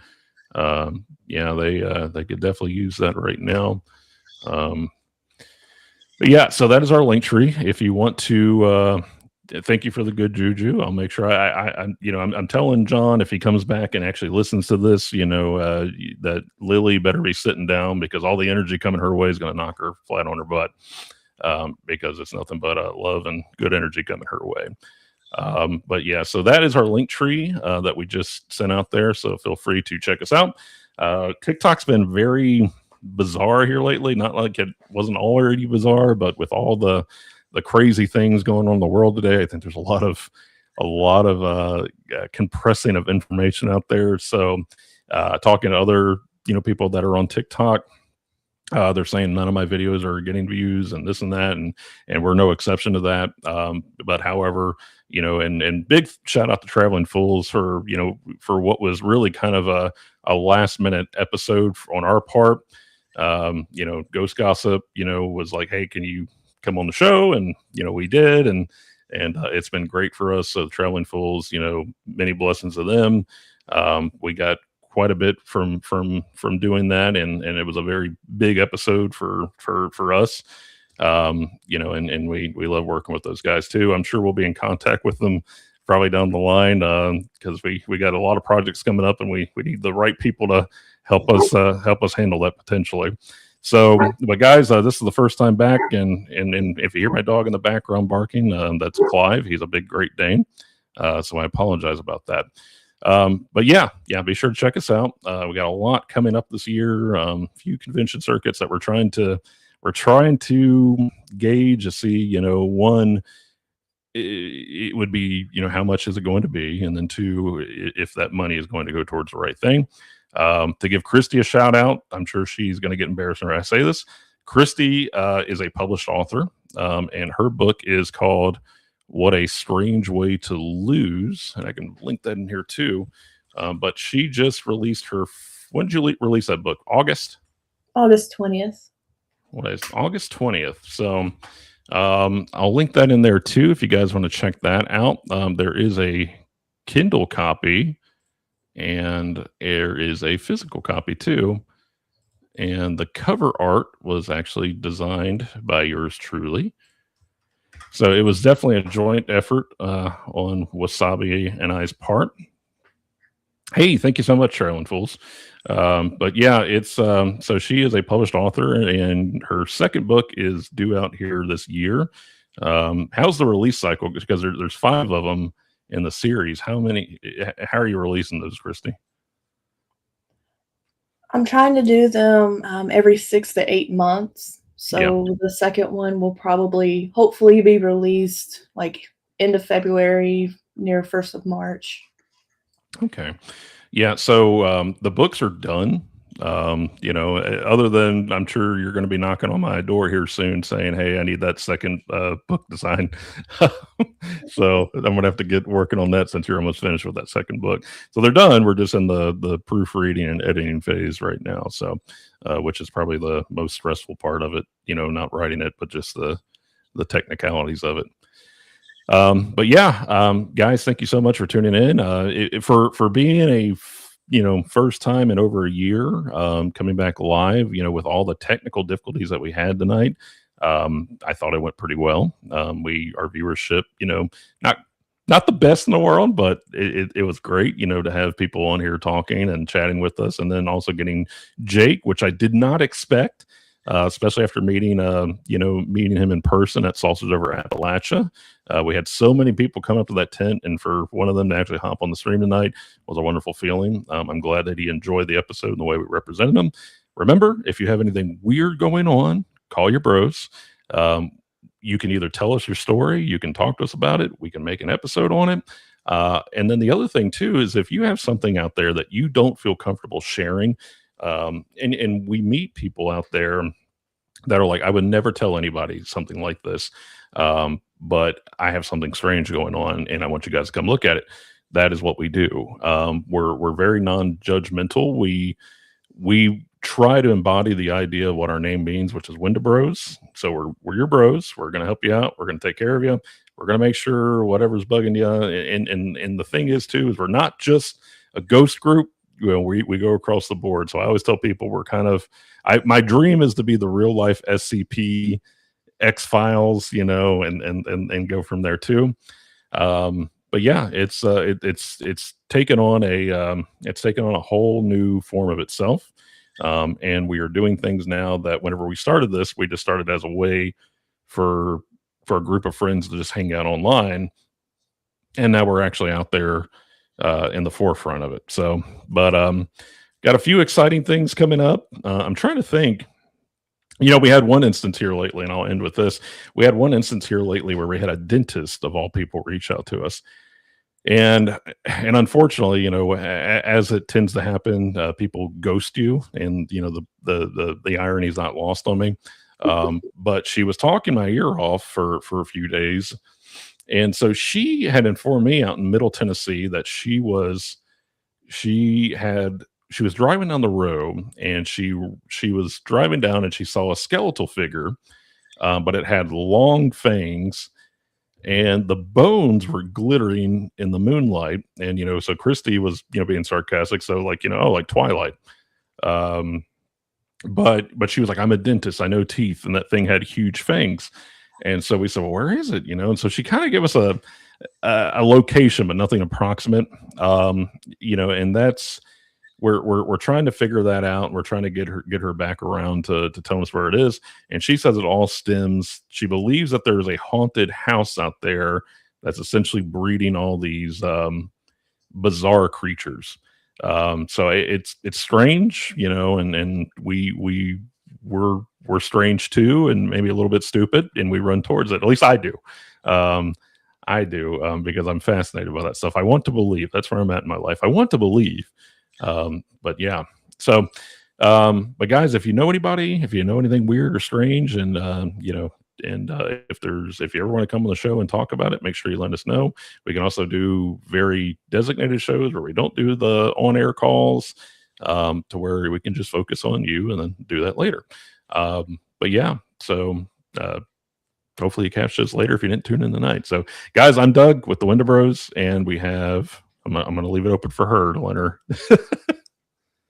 Yeah, they could definitely use that right now. But yeah, so that is our link tree. If you want to thank you for the good juju. I'll make sure I'm telling John if he comes back and actually listens to this, that Lily better be sitting down because all the energy coming her way is going to knock her flat on her butt. Because it's nothing but love and good energy coming her way. But yeah, so that is our link tree that we just sent out there. So feel free to check us out. TikTok's been very bizarre here lately. Not like it wasn't already bizarre, but with all the crazy things going on in the world today, I think there's a lot of compressing of information out there. So talking to other people that are on TikTok, they're saying none of my videos are getting views and this and that, and we're no exception to that. But however, and big shout out to Traveling Fools for what was really kind of a last minute episode on our part. Ghost Gossip, was like, hey, can you come on the show? And we did, and it's been great for us. So Traveling Fools, many blessings to them. We got quite a bit from doing that, and it was a very big episode for us. And we love working with those guys too. I'm sure we'll be in contact with them probably down the line because we got a lot of projects coming up, and we need the right people to help us handle that potentially. So, but guys, this is the first time back, and if you hear my dog in the background barking, that's Clive. He's a big Great Dane, so I apologize about that. But yeah, be sure to check us out. We got a lot coming up this year. Few convention circuits that we're trying to gauge to see, one, it would be, how much is it going to be? And then two, if that money is going to go towards the right thing. To give Christy a shout out, I'm sure she's going to get embarrassed when I say this. Christy is a published author, and her book is called What a Strange Way to Lose. And I can link that in here too. But she just released when did you release that book? August 20th. What is August 20th? So I'll link that in there too if you guys want to check that out. There is a Kindle copy and there is a physical copy too. And the cover art was actually designed by yours truly. So it was definitely a joint effort on Wasabi and I's part. Hey, thank you so much, Traveling Fools. But yeah, it's so she is a published author, and her second book is due out here this year. How's the release cycle? Because there's 5 of them in the series. How are you releasing those, Christy? I'm trying to do them every 6 to 8 months. So the second one will hopefully be released like end of February, near 1st of March. Okay. Yeah. So the books are done. Other than I'm sure you're going to be knocking on my door here soon saying, hey, I need that second book design. So I'm going to have to get working on that since you're almost finished with that second book. So they're done. We're just in the proofreading and editing phase right now. So, which is probably the most stressful part of it, not writing it, but just the technicalities of it. But yeah, guys, thank you so much for tuning in. For being a first time in over a year, coming back live, with all the technical difficulties that we had tonight, I thought it went pretty well. Our viewership, not the best in the world, but it was great, to have people on here talking and chatting with us, and then also getting Jake, which I did not expect. Especially after meeting him in person at Saucers Over Appalachia. We had so many people come up to that tent, and for one of them to actually hop on the stream tonight was a wonderful feeling. I'm glad that he enjoyed the episode and the way we represented him. Remember, if you have anything weird going on, call your bros. You can either tell us your story, you can talk to us about it, we can make an episode on it. And then the other thing too is if you have something out there that you don't feel comfortable sharing, and we meet people out there that are like, I would never tell anybody something like this, but I have something strange going on and I want you guys to come look at it. That is what we do. We're very non-judgmental. We try to embody the idea of what our name means, which is Wendibros. So we're your bros. We're going to help you out. We're going to take care of you. We're going to make sure whatever's bugging you. And the thing is too, is we're not just a ghost group. We go across the board. So I always tell people we're kind of, my dream is to be the real life SCP X-Files, and go from there too. But yeah, it's taken on a whole new form of itself. And we are doing things now that whenever we started this, we just started as a way for a group of friends to just hang out online. And now we're actually out there in the forefront of it. So, but got a few exciting things coming up. I'm trying to think. We had one instance here lately, and I'll end with this. We had one instance here lately where we had a dentist of all people reach out to us, and unfortunately, as it tends to happen, people ghost you, and the irony is not lost on me. But she was talking my ear off for a few days, and so she had informed me out in Middle Tennessee that she was driving down the road, and she was driving down, and she saw a skeletal figure, but it had long fangs, and the bones were glittering in the moonlight. And so Christy was being sarcastic, so like like Twilight. But she was like, I'm a dentist, I know teeth, and that thing had huge fangs. And so we said, well, where is it? And so she kind of gave us a location, but nothing approximate. And that's we're trying to figure that out. We're trying to get her back around to tell us where it is. And she says it all stems. She believes that there's a haunted house out there that's essentially breeding all these bizarre creatures. So it's strange, and we're strange too, and maybe a little bit stupid, and we run towards it. At least I do. Because I'm fascinated by that stuff. I want to believe. That's where I'm at in my life. I want to believe. But yeah. So, but guys, if you know anybody, if you know anything weird or strange, and if you ever want to come on the show and talk about it, make sure you let us know. We can also do very designated shows where we don't do the on-air calls, to where we can just focus on you and then do that later. But yeah, so, hopefully you catch this later if you didn't tune in tonight. So guys, I'm Doug with the Wendibros, and I'm going to leave it open for her to let her.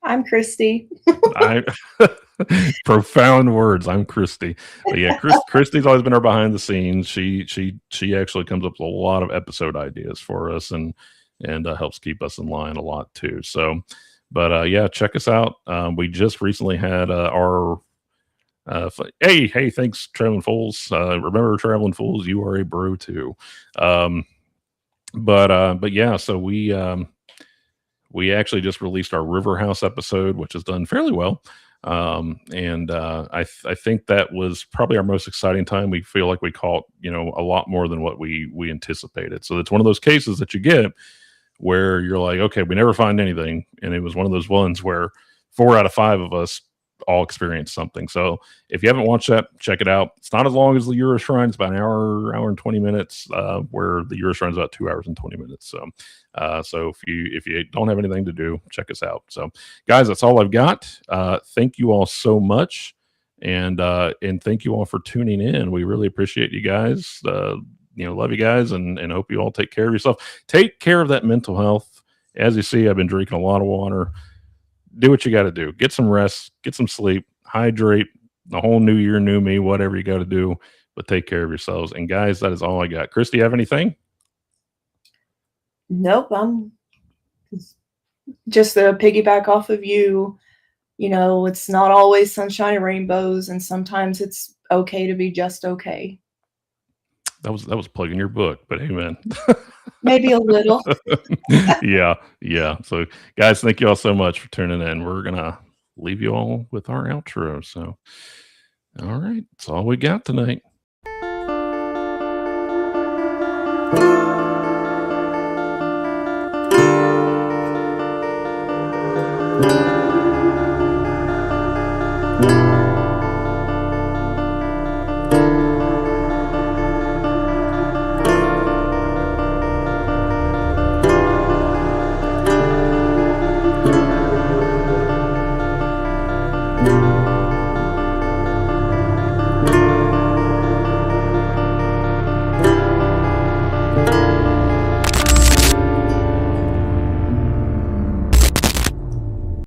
I'm Christy. Profound words. I'm Christy. But yeah, Christy's always been our behind the scenes. She actually comes up with a lot of episode ideas for us, and helps keep us in line a lot too. So, but yeah, check us out. We just recently had our hey, thanks, Traveling Fools. Remember, Traveling Fools, you are a bro too. But yeah, so we actually just released our River House episode, which has done fairly well. I think that was probably our most exciting time. We feel like we caught, a lot more than what we anticipated. So it's one of those cases that you get where you're like, okay, we never find anything. And it was one of those ones where 4 out of 5 of us all experienced something. So if you haven't watched that, check it out. It's not as long as the Euro Shrine. It's about an hour and 20 minutes, where the Euro Shrine is about 2 hours and 20 minutes. So, so if you don't have anything to do, check us out. So guys, that's all I've got. Thank you all so much. And thank you all for tuning in. We really appreciate you guys. Love you guys, and hope you all take care of yourself. Take care of that mental health. As you see, I've been drinking a lot of water. Do what you got to do. Get some rest, get some sleep, hydrate. The whole new year, new me, whatever you got to do, but take care of yourselves. And guys, that is all I got. Christy, have anything? Nope. I'm just to piggyback off of you. It's not always sunshine and rainbows, and sometimes it's okay to be just okay. That was plugging your book, but amen. Maybe a little. Yeah. So guys, thank you all so much for tuning in. We're gonna leave you all with our outro. So all right, that's all we got tonight.